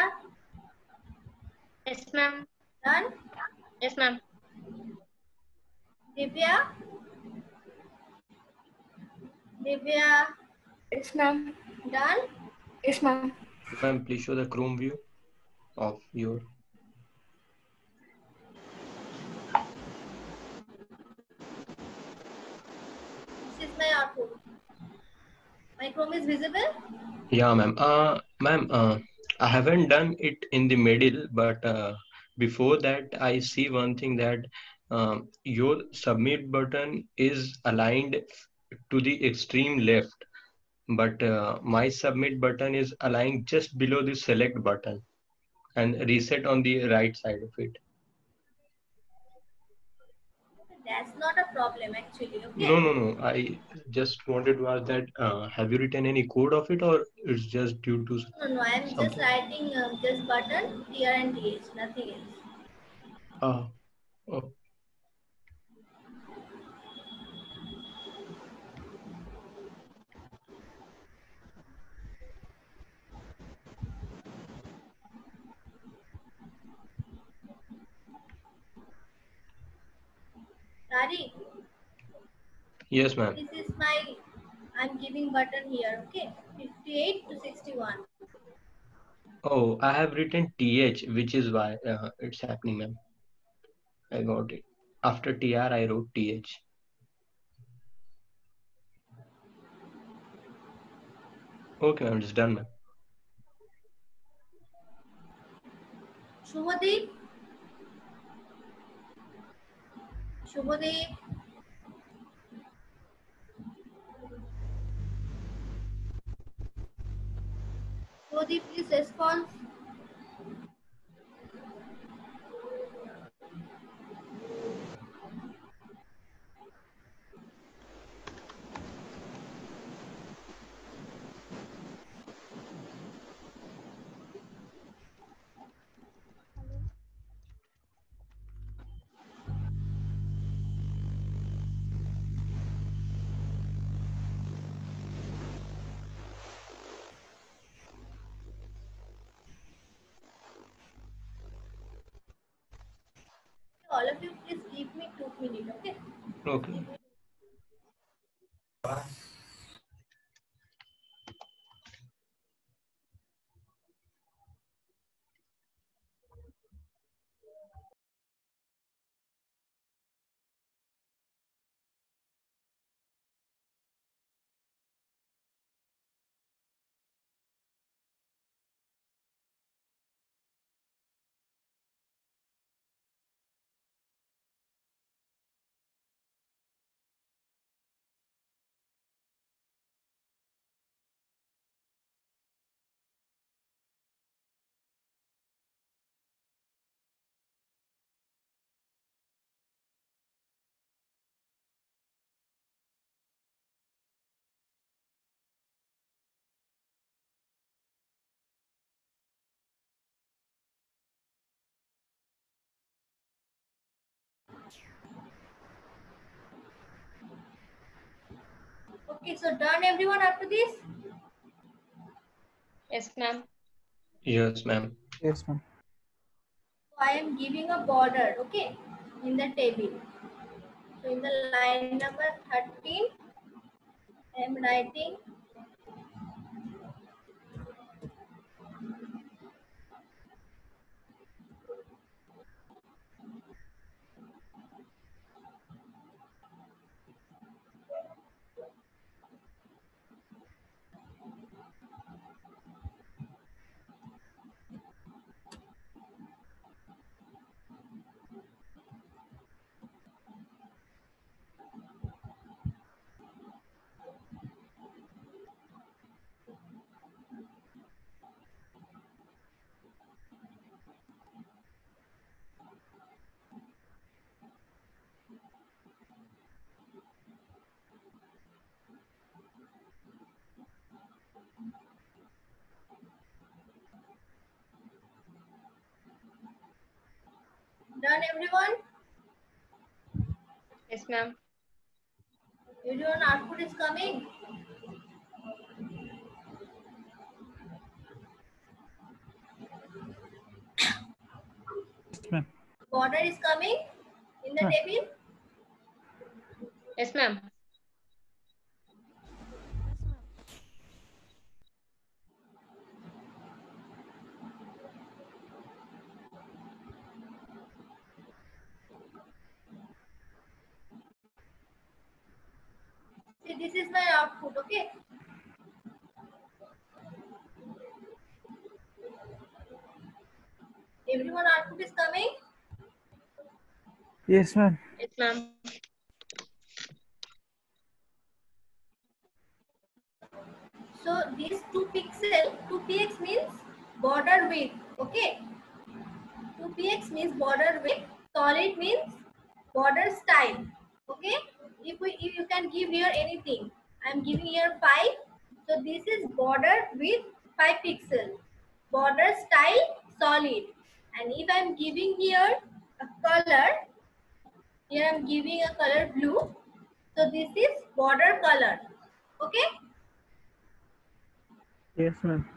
Yes, ma'am. done? Yes, ma'am. Divya? Divya, Yes, ma'am. done? Yes, ma'am. Ma'am, please show the Chrome view of your. This is my output. My Chrome is visible? Yeah, ma'am. Ma'am, I haven't done it in the middle, but before that, I see one thing that your submit button is aligned to the extreme left, but my submit button is aligned just below the select button and reset on the right side of it. That's not a problem actually, okay? No. I just wanted to ask that have you written any code of it, or it's just due to No, I'm just something? writing just button, TR and TH, nothing else. Oh, oh. Tariq, Yes, ma'am. this is my, I'm giving button here, okay? 58 to 61. Oh, I have written TH, which is why it's happening, ma'am. I got it. After TR, I wrote TH. Okay, ma'am, it's done, ma'am. Shubhadeep? Shubhadeep? Shubhadeep, please respond. Hello. All of you, please give me 2 minutes, okay? Okay. Okay, so done everyone after this? Yes, ma'am. Yes, ma'am. Yes, ma'am. So I am giving a border, okay, in the table. So in the line number 13, I am writing Done, everyone? Yes, ma'am. Everyone output is coming. Yes, ma'am. Border is coming in the Huh. table. Yes, ma'am. Yes, ma'am. See, this is my output, okay? Everyone output is coming. Yes, ma'am. Yes, ma'am. So these 2px means border width, okay? 2px means border width. Solid means border style, okay? If you can give here anything, I'm giving here 5. So this is border width 5 pixel. Border style solid. And if I'm giving here a color, here I'm giving a color blue. So this is border color, okay? Yes, ma'am.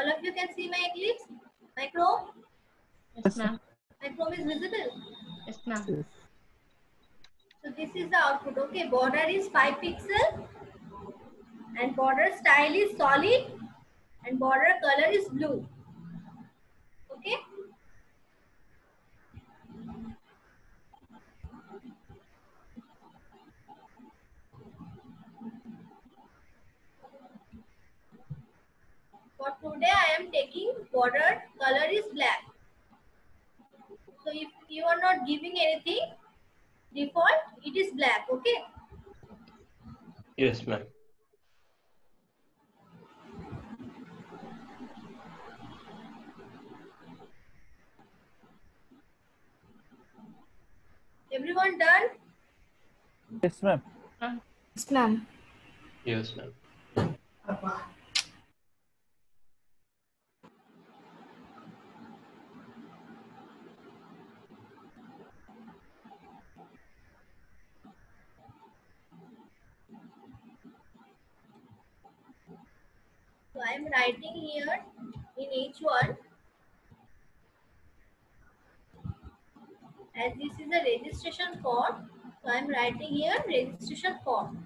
All of you can see my eclipse, my Chrome. Yes, ma'am. My Chrome is visible. Yes, ma'am. Yes. So this is the output. Okay, border is 5 pixel and border style is solid and border color is blue. Okay. For today I am taking border color is black. So if you are not giving anything, default it is black. Okay. Yes, ma'am. Everyone done? Yes, ma'am. Yes, ma'am. Yes, ma'am. So I am writing here in each one, as this is a registration form. So I am writing here registration form.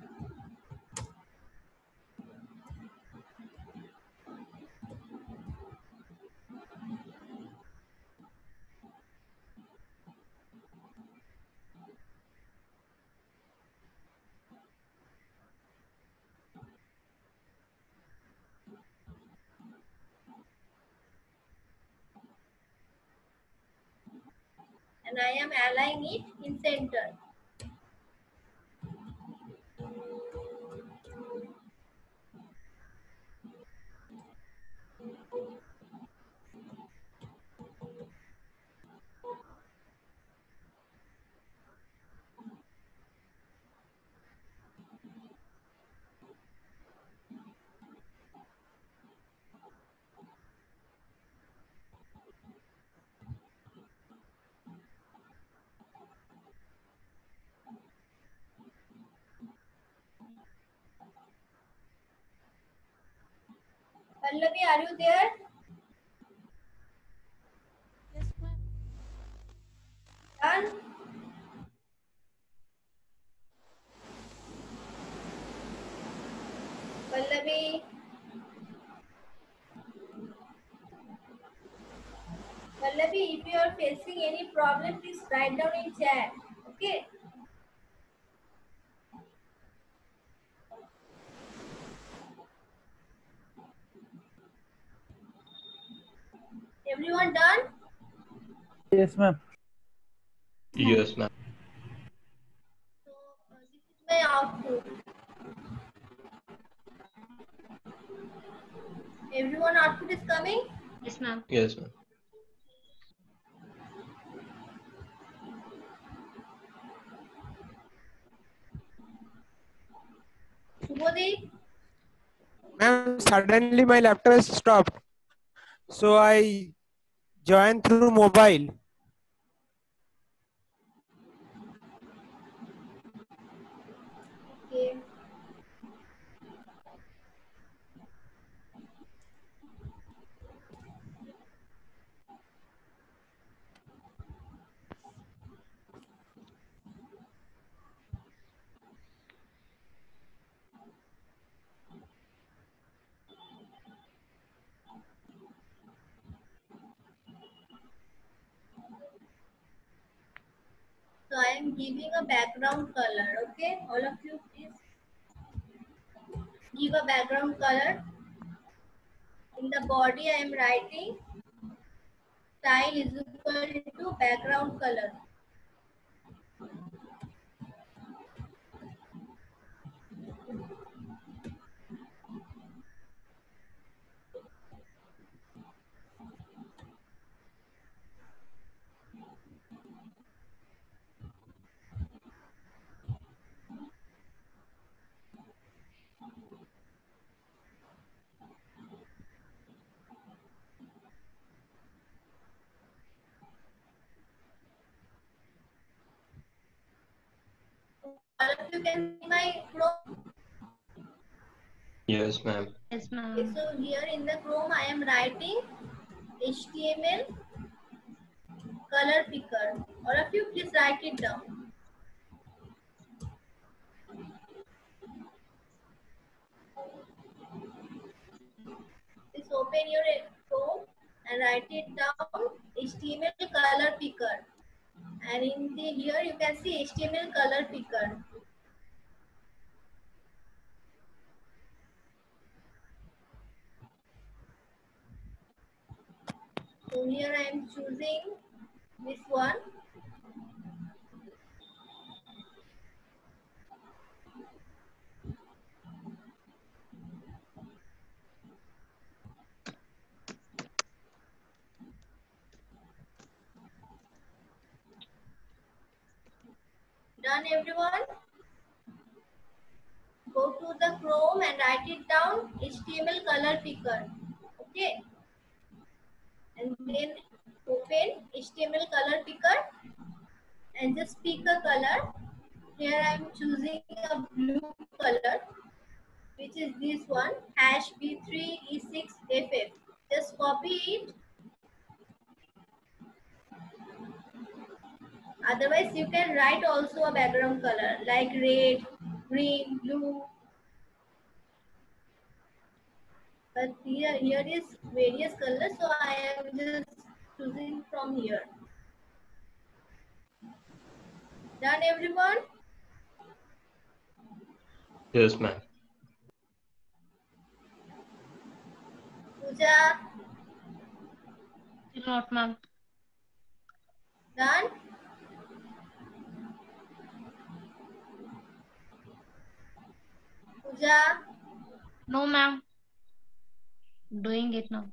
And I am aligning it in center. Pallavi, are you there? Yes, ma'am. Done? Pallavi. Pallavi, if you are facing any problem, please write down in chat. Okay. Everyone done? Yes, ma'am. Yes, ma'am. So this is my output. Everyone output is coming? Yes, ma'am. Yes, ma'am. Subodip, Ma'am, suddenly my laptop has stopped. So I joined through mobile. okay. So I am giving a background color, okay? All of you please give a background color. In the body I am writing style is equal to background color. All of you can see my Chrome. Yes, ma'am. Yes, Okay, ma'am. so here in the Chrome I am writing HTML color picker. All of you please write it down. Please open your Chrome and write it down HTML color picker. And in the here you can see HTML color picker. So here I am choosing this one. Done everyone? Go to the Chrome and write it down HTML color picker. Okay. And then open HTML color picker and just pick a color. Here I am choosing a blue color, which is this one, hash B3E6FF. Just copy it. Otherwise, you can write also a background color like red, green, blue. But here is various colors, so I am just choosing from here. Done everyone? Yes, ma'am. Pooja, Still not, ma'am. done? Pooja, No, ma'am. Doing it now.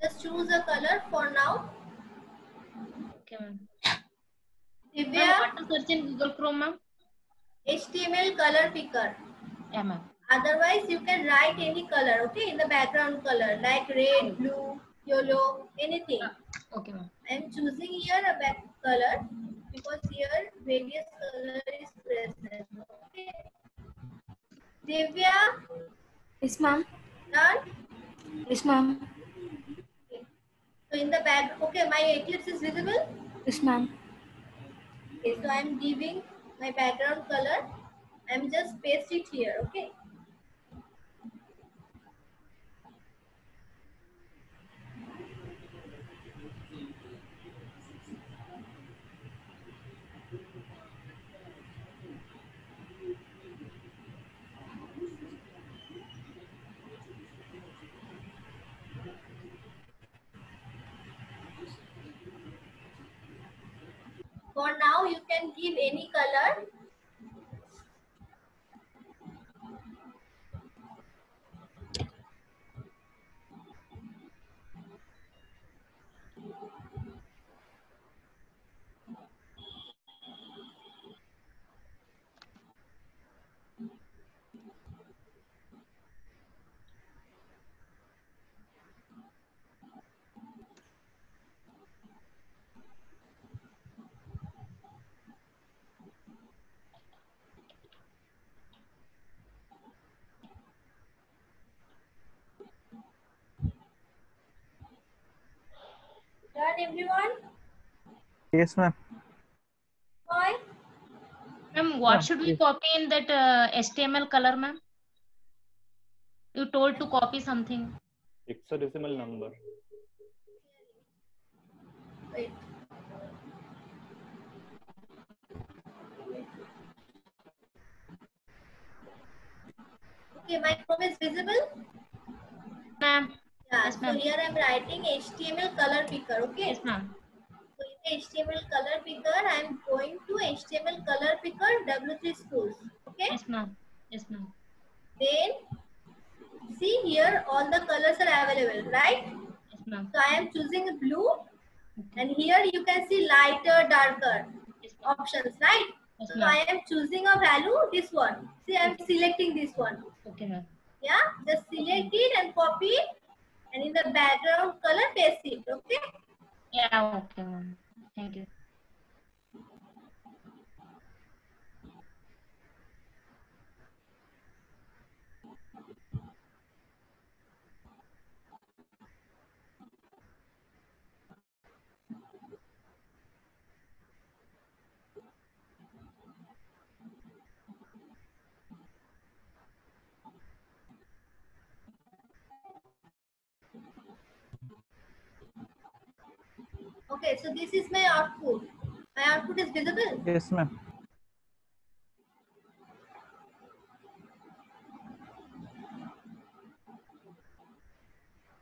just choose a color for now. Okay, ma'am. Divya, Ma'am, what to search in Google Chrome, ma'am? HTML color picker. Yeah, ma'am. Otherwise, you can write any color, okay, in the background color like red, blue, yellow, anything. Okay, ma'am. I am choosing here a back color because here various color is present. Okay. Divya, Yes, ma'am. done? Yes, ma'am. Okay. So in the back, okay, my eclipse is visible. Yes, ma'am. Okay, so I am giving my background color. I am just paste it here. Okay. For now, you can give any color. everyone? Yes, ma'am. Why? Ma'am, what Ma'am, should we yes. copy in that HTML color, ma'am? You told to copy something. Hexadecimal number. Wait. Okay, my Chrome is visible? Ma'am. Yeah, Yes, so ma'am. here I'm writing HTML color picker, okay? Yes, ma'am. So in the HTML color picker, I'm going to HTML color picker W3 schools, okay? Yes, ma'am. Yes, ma'am. Then, see here, all the colors are available, right? Yes, ma'am. So I am choosing blue, and here you can see lighter, darker Yes, ma'am. options, right? Yes, So ma'am. I am choosing a value, this one. See, I am selecting this one. Okay, ma'am. Yeah, just select it and copy it, and in the background color paste it, okay? Yeah, okay, ma'am. Thank you. Okay, so this is my output. My output is visible. Yes, ma'am.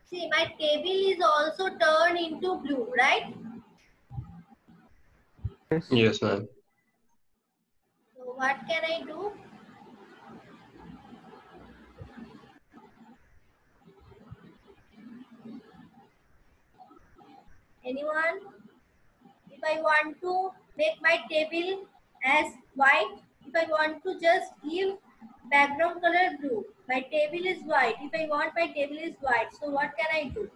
See, my table is also turned into blue, right? Yes. Yes, ma'am. So what can I do? Anyone? If I want to make my table as white, if I want to just give background color blue, my table is white. If I want my table is white, so what can I do?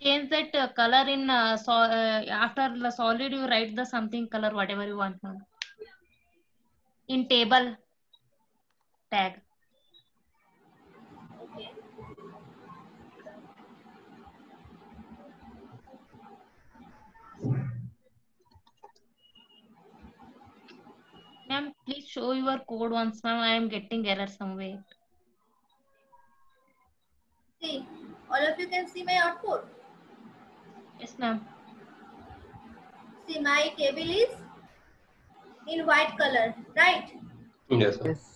Change that color in after the solid. You write the something color, whatever you want, ma'am. In table tag. Okay. Ma'am, please show your code once, ma'am. I am getting error somewhere. See, all of you can see my output. Yes, ma'am. See, my table is in white color, right? Yes, ma'am. Yes.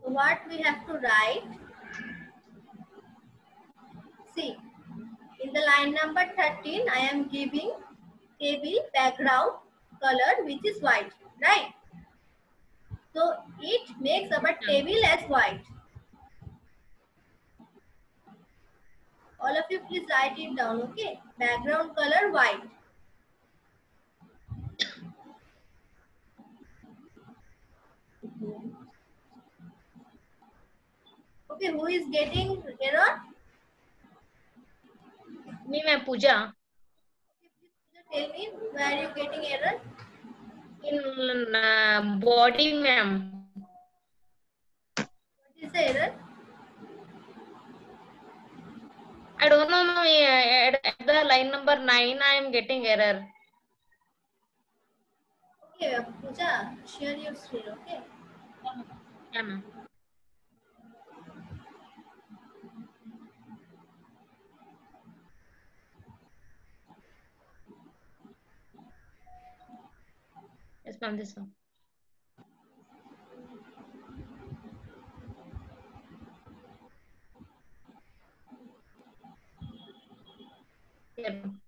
So what we have to write? See, in the line number 13, I am giving table background color which is white, right? So it makes our table as white. All of you please write it down, okay? Background color white. Okay, who is getting error? Me, ma'am, Pooja. Tell me where you getting error? In body, ma'am. What is the error? I don't know, ma'am. At the line number 9, I am getting error. Okay, Pooja, share your screen, okay? Yeah, ma'am. Yes, ma'am, this one. Yeah, ma'am.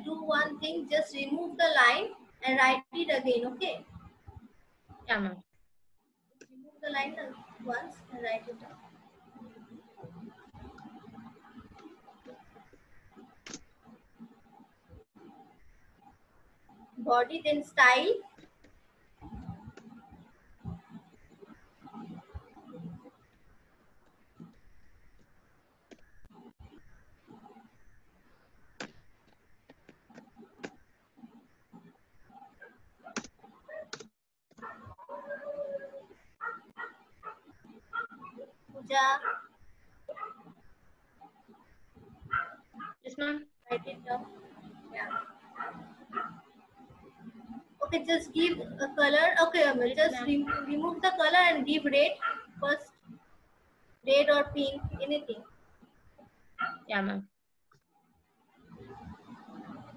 do one thing. Just remove the line and write it again. Okay. Yeah, ma'am. Remove the line once and write it down. Body, then style. Puja. Yes, ma'am. Write it down. Yeah. Okay, just give a color. Okay, just remove the color and give red first. Red or pink, anything. Yeah, ma'am.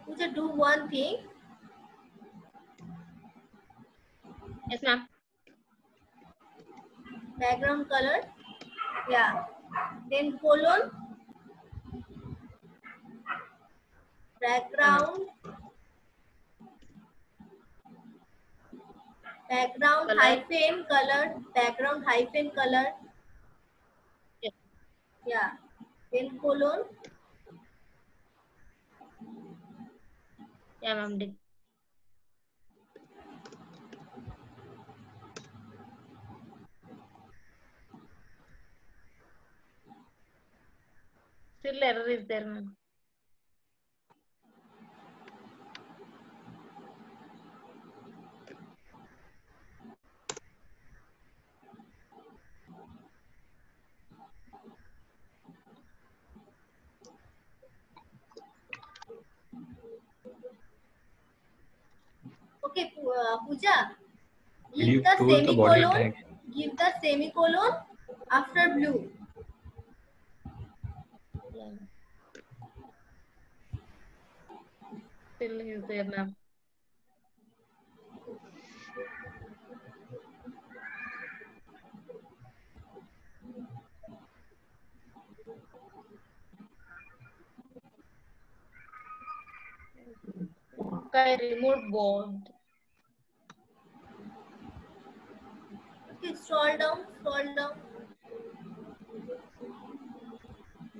You just do one thing. Yes, ma'am. Background color. Yeah. Then colon. Background. Background Color. hyphen color. Background hyphen color. Yes. Yeah. Then colon. Yeah, ma'am. Did. Still error is there, ma'am. Okay, Pooja. You Give the told the body semicolon. tag. Give the semicolon after blue. Yeah. Still is there, ma'am. Okay, remote board. Okay, scroll down, scroll down.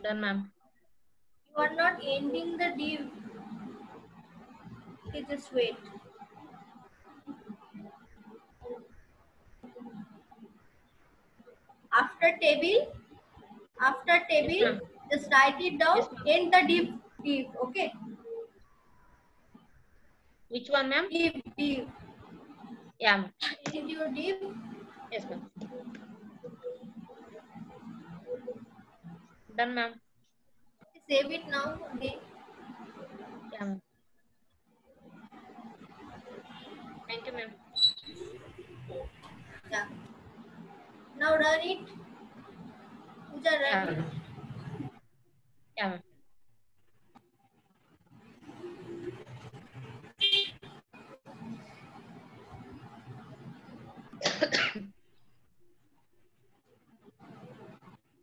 Done, ma'am. You are not ending the div. Okay, just wait. After table, Yes, just write it down. Yes, End the div. Okay. which one, ma'am? Div. Yeah, ma'am. End your div. Yes, ma'am. Done, ma'am. Save it now. Okay. Yeah, ma'am. Thank you, ma'am. Yeah. Now run it. Pooja, run Yeah, it. ma'am. Yeah, ma'am.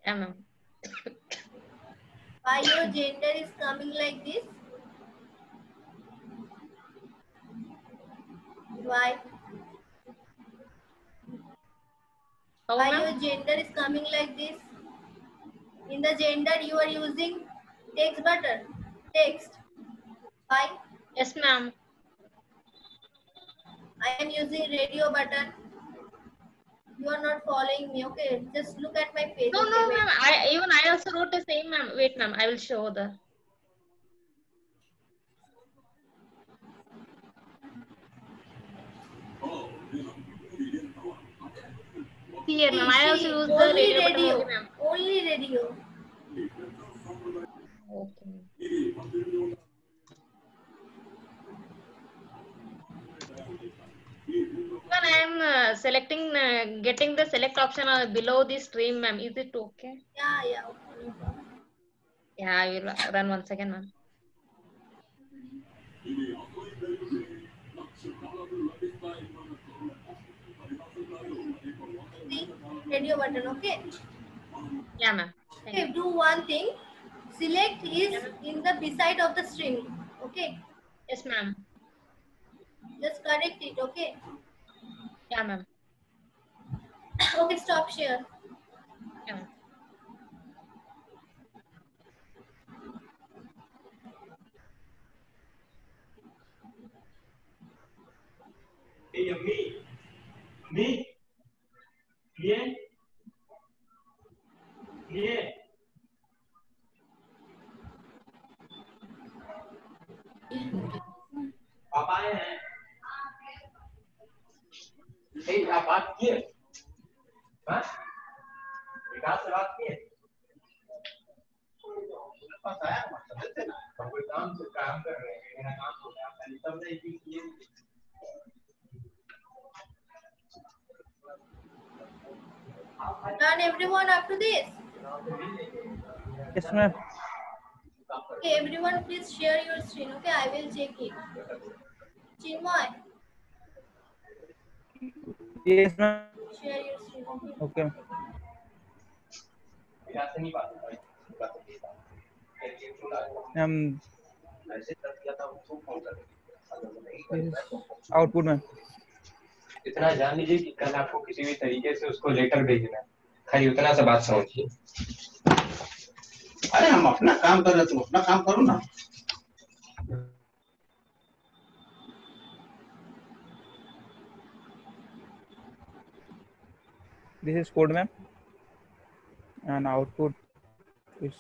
Yeah, ma'am. Why your gender is coming like this? Why? How, Why ma'am? your gender is coming like this? In the gender you are using text button. Text. Why? Yes, ma'am. I am using radio button. You are not following me. Okay, just look at my page. No, Okay, no, wait. ma'am. I also wrote the same, ma'am. Wait, ma'am. I will show the. Here, ma'am. I also use the only radio button radio. only, ma'am. Only radio. Okay. When I am selecting, getting the select option below the stream, ma'am. Is it okay? Yeah. Yeah, I will run once again, ma'am. See, radio button. Okay. Yeah, ma'am. Okay, do one thing. Select is in the beside of the string. Okay. Yes, ma'am. Just correct it, okay? Yeah, ma'am. Okay, stop share. Yeah, ma'am. Hey, me, yeah, yeah. पापा आए हैं। Hey, आप बात किए? हाँ? विकास से बात किए? पास आया मतलब से ना। हम कोई काम से काम कर रहे हैं। मेरा काम हो गया। मैंने तब नहीं किए। Done everyone up to this? Yes, ma'am. Okay, everyone please share your screen, okay? I will check it. Chinmoy, Yes, ma'am. share your screen, okay? Okay. विकास से नहीं बात हुई। मैसेज कर दिया था उसको फोन कर Output, ma'am. इतना जान लीजिए कि कल आपको किसी भी तरीके से उसको लेटर भेजना है खाली उतना सा बात समझिए अरे हम अपना काम कर रहे तुम अपना काम करो ना This is code, ma'am. And output is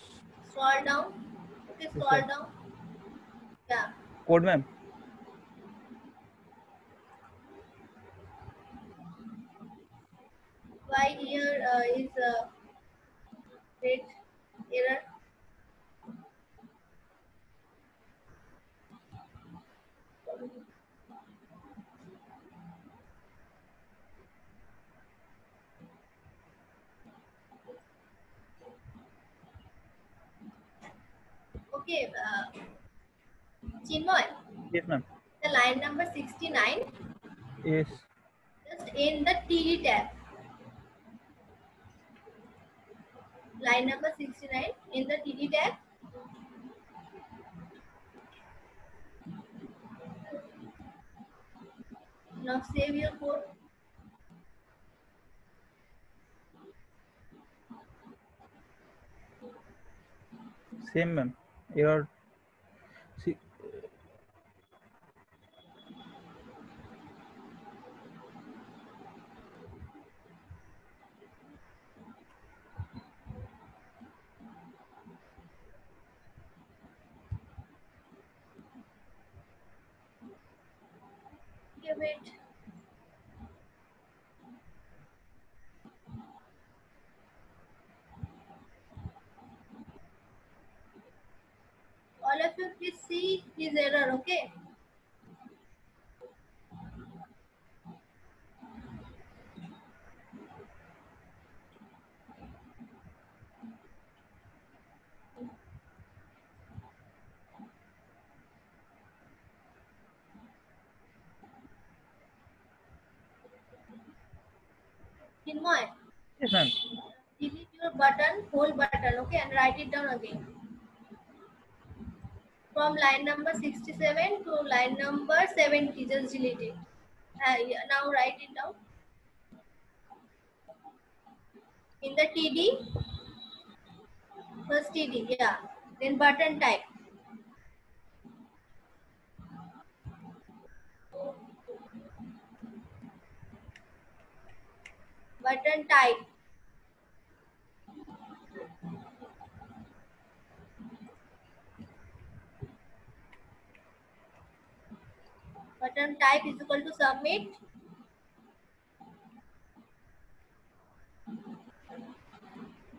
Scroll down. Okay, scroll down. Yeah. code, ma'am. Why here is red error? Okay, Chinmoy, Yes, ma'am. the line number 69, Yes. just in the TD tab. Line number 69 in the TD tab. Now save your code. Same, ma'am. Error. See, Okay, wait. All of you please see his error, okay? Chinmoy, yes, ma'am. delete your button, whole button, okay, and write it down again. From line number 67 to line number 70, just delete it. Yeah, now write it down. In the TD, first TD, yeah. Then button type. Button type. Button type is equal to submit.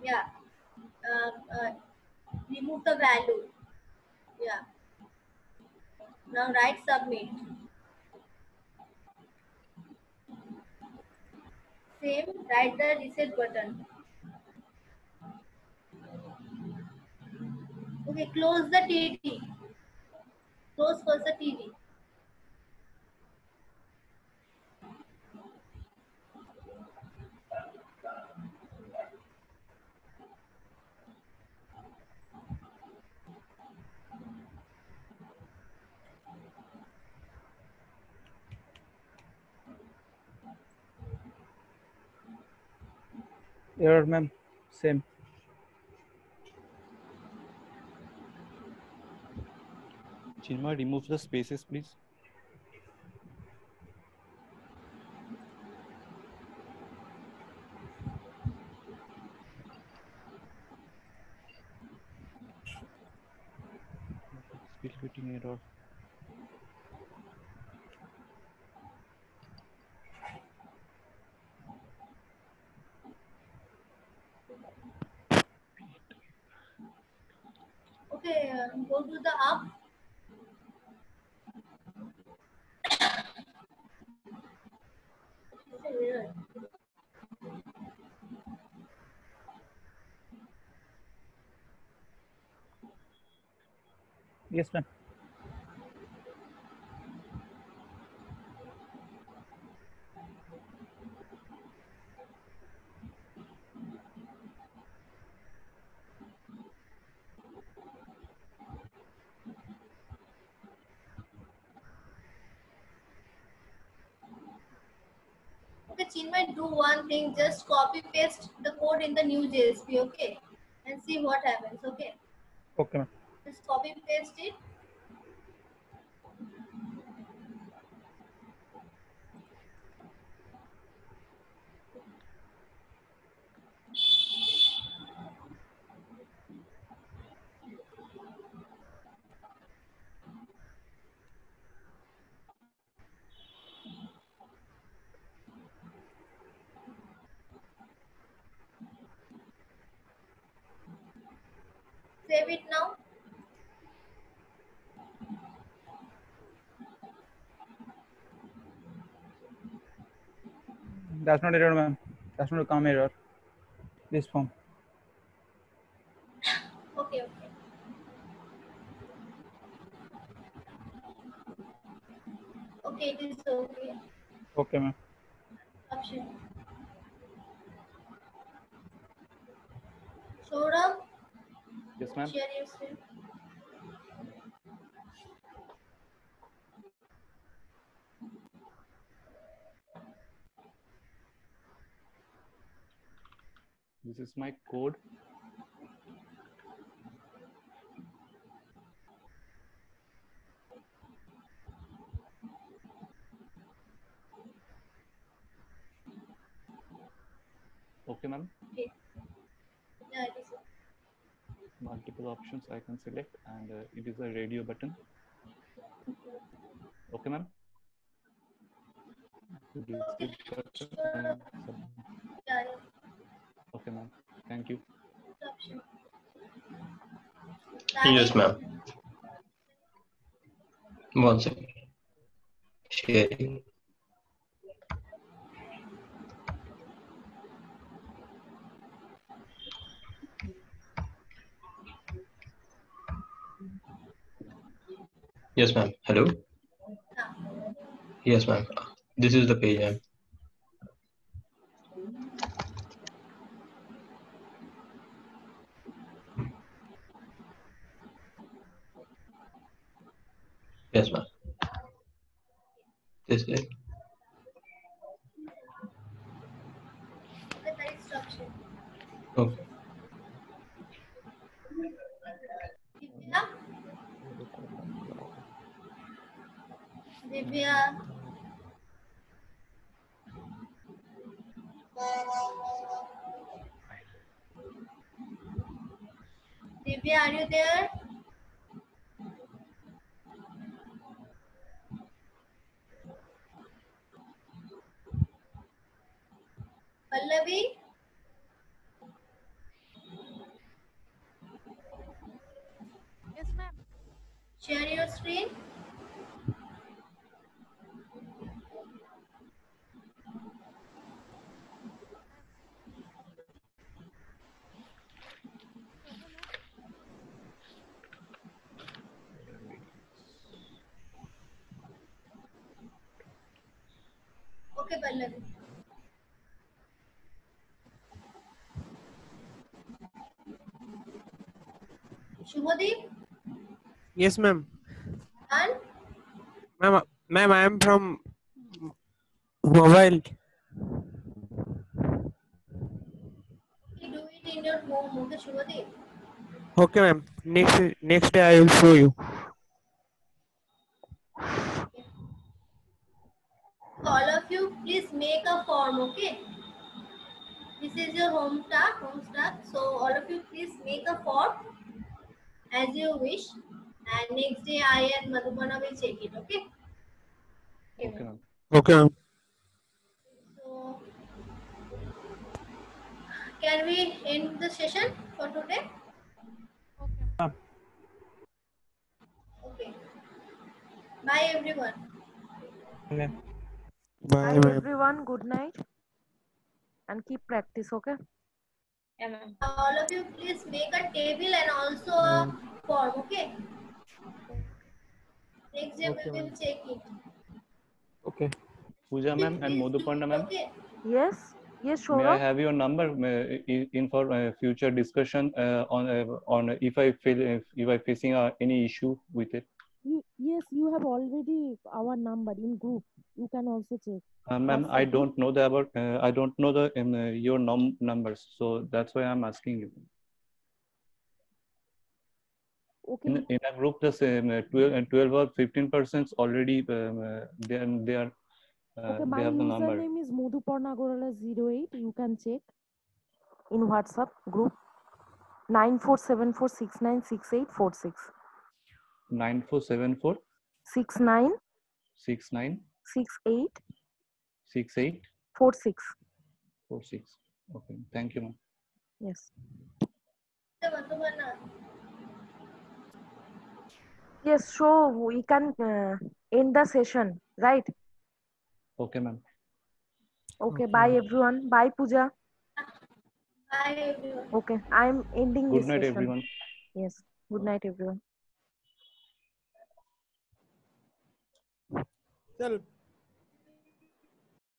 Yeah. Remove the value. Yeah. Now write submit. Same, write the reset button. Okay, close the TD. Close first the TD. Error, ma'am. Same. Chinmay, remove the spaces, please. Still getting error. Okay, go to the up. Yes, ma'am. Okay, Chinmay, do one thing. Just copy paste the code in the new JSP, okay? And see what happens, okay? Okay, ma'am. Just copy paste it. Save it now. That's not error, ma'am. That's not a comma error. This form. Okay, okay. Okay, it is okay. Okay, ma'am. Option. Saurabh, Yes, ma'am. share your screen. This is my code. Okay, ma'am. Okay. Yeah, it is. Multiple options I can select, and it is a radio button. Okay, ma'am. Okay, Button sure. and Yeah, yeah. okay, ma'am. Thank you. Option. Yes, ma'am. One second. Sharing. Yes, ma'am. Hello. Yes, ma'am. This is the page, ma'am. Yes, ma'am. This is Okay, next option. okay. Divya. Divya. Divya, are you there? Pallavi, Yes, ma'am. share your screen. Okay, Pallavi. Shubhadeep Yes, ma'am. and Ma'am, I am from mobile. in your home. Okay, Shubhadev. Okay, ma'am. Next day I will show you. So all of you, please make a form. Okay. This is your home task. So all of you, please make a form as you wish. And next day, I and Madhubana will check it. Okay. Okay, ma'am. Okay, ma'am. So can we end the session for today? Okay. Bye everyone. Bye, Bye ma'am. everyone. Good night. And keep practice, okay? Yeah, ma'am. All of you, please make a table and also a form. Okay. Next day Okay, we will ma'am. check it. Okay. Pooja ma'am and Please do Madhuparna it. ma'am, Okay. Yes. Yes, may I Saurabh. have your number in for future discussion on if I feel if I facing any issue with it? Yes, you have already our number in group. You can also check. Ma'am, I WhatsApp group. don't know the about I don't know the your numbers, so that's why I'm asking you. Okay. In a group, the same 12 or 15% already they are Okay, my they have the number. username is Madhuparnagorala08. You can check in WhatsApp group 9474696846. 9474 69 69 68 68 46. 46. Okay, thank you, ma'am. Yes. Madhubana. Yes, so we can end the session, right? Okay, ma'am. Okay, bye everyone. Bye, Pooja. Bye everyone. Okay, I'm ending Good this night, session. everyone. Yes, good night, everyone. Chal.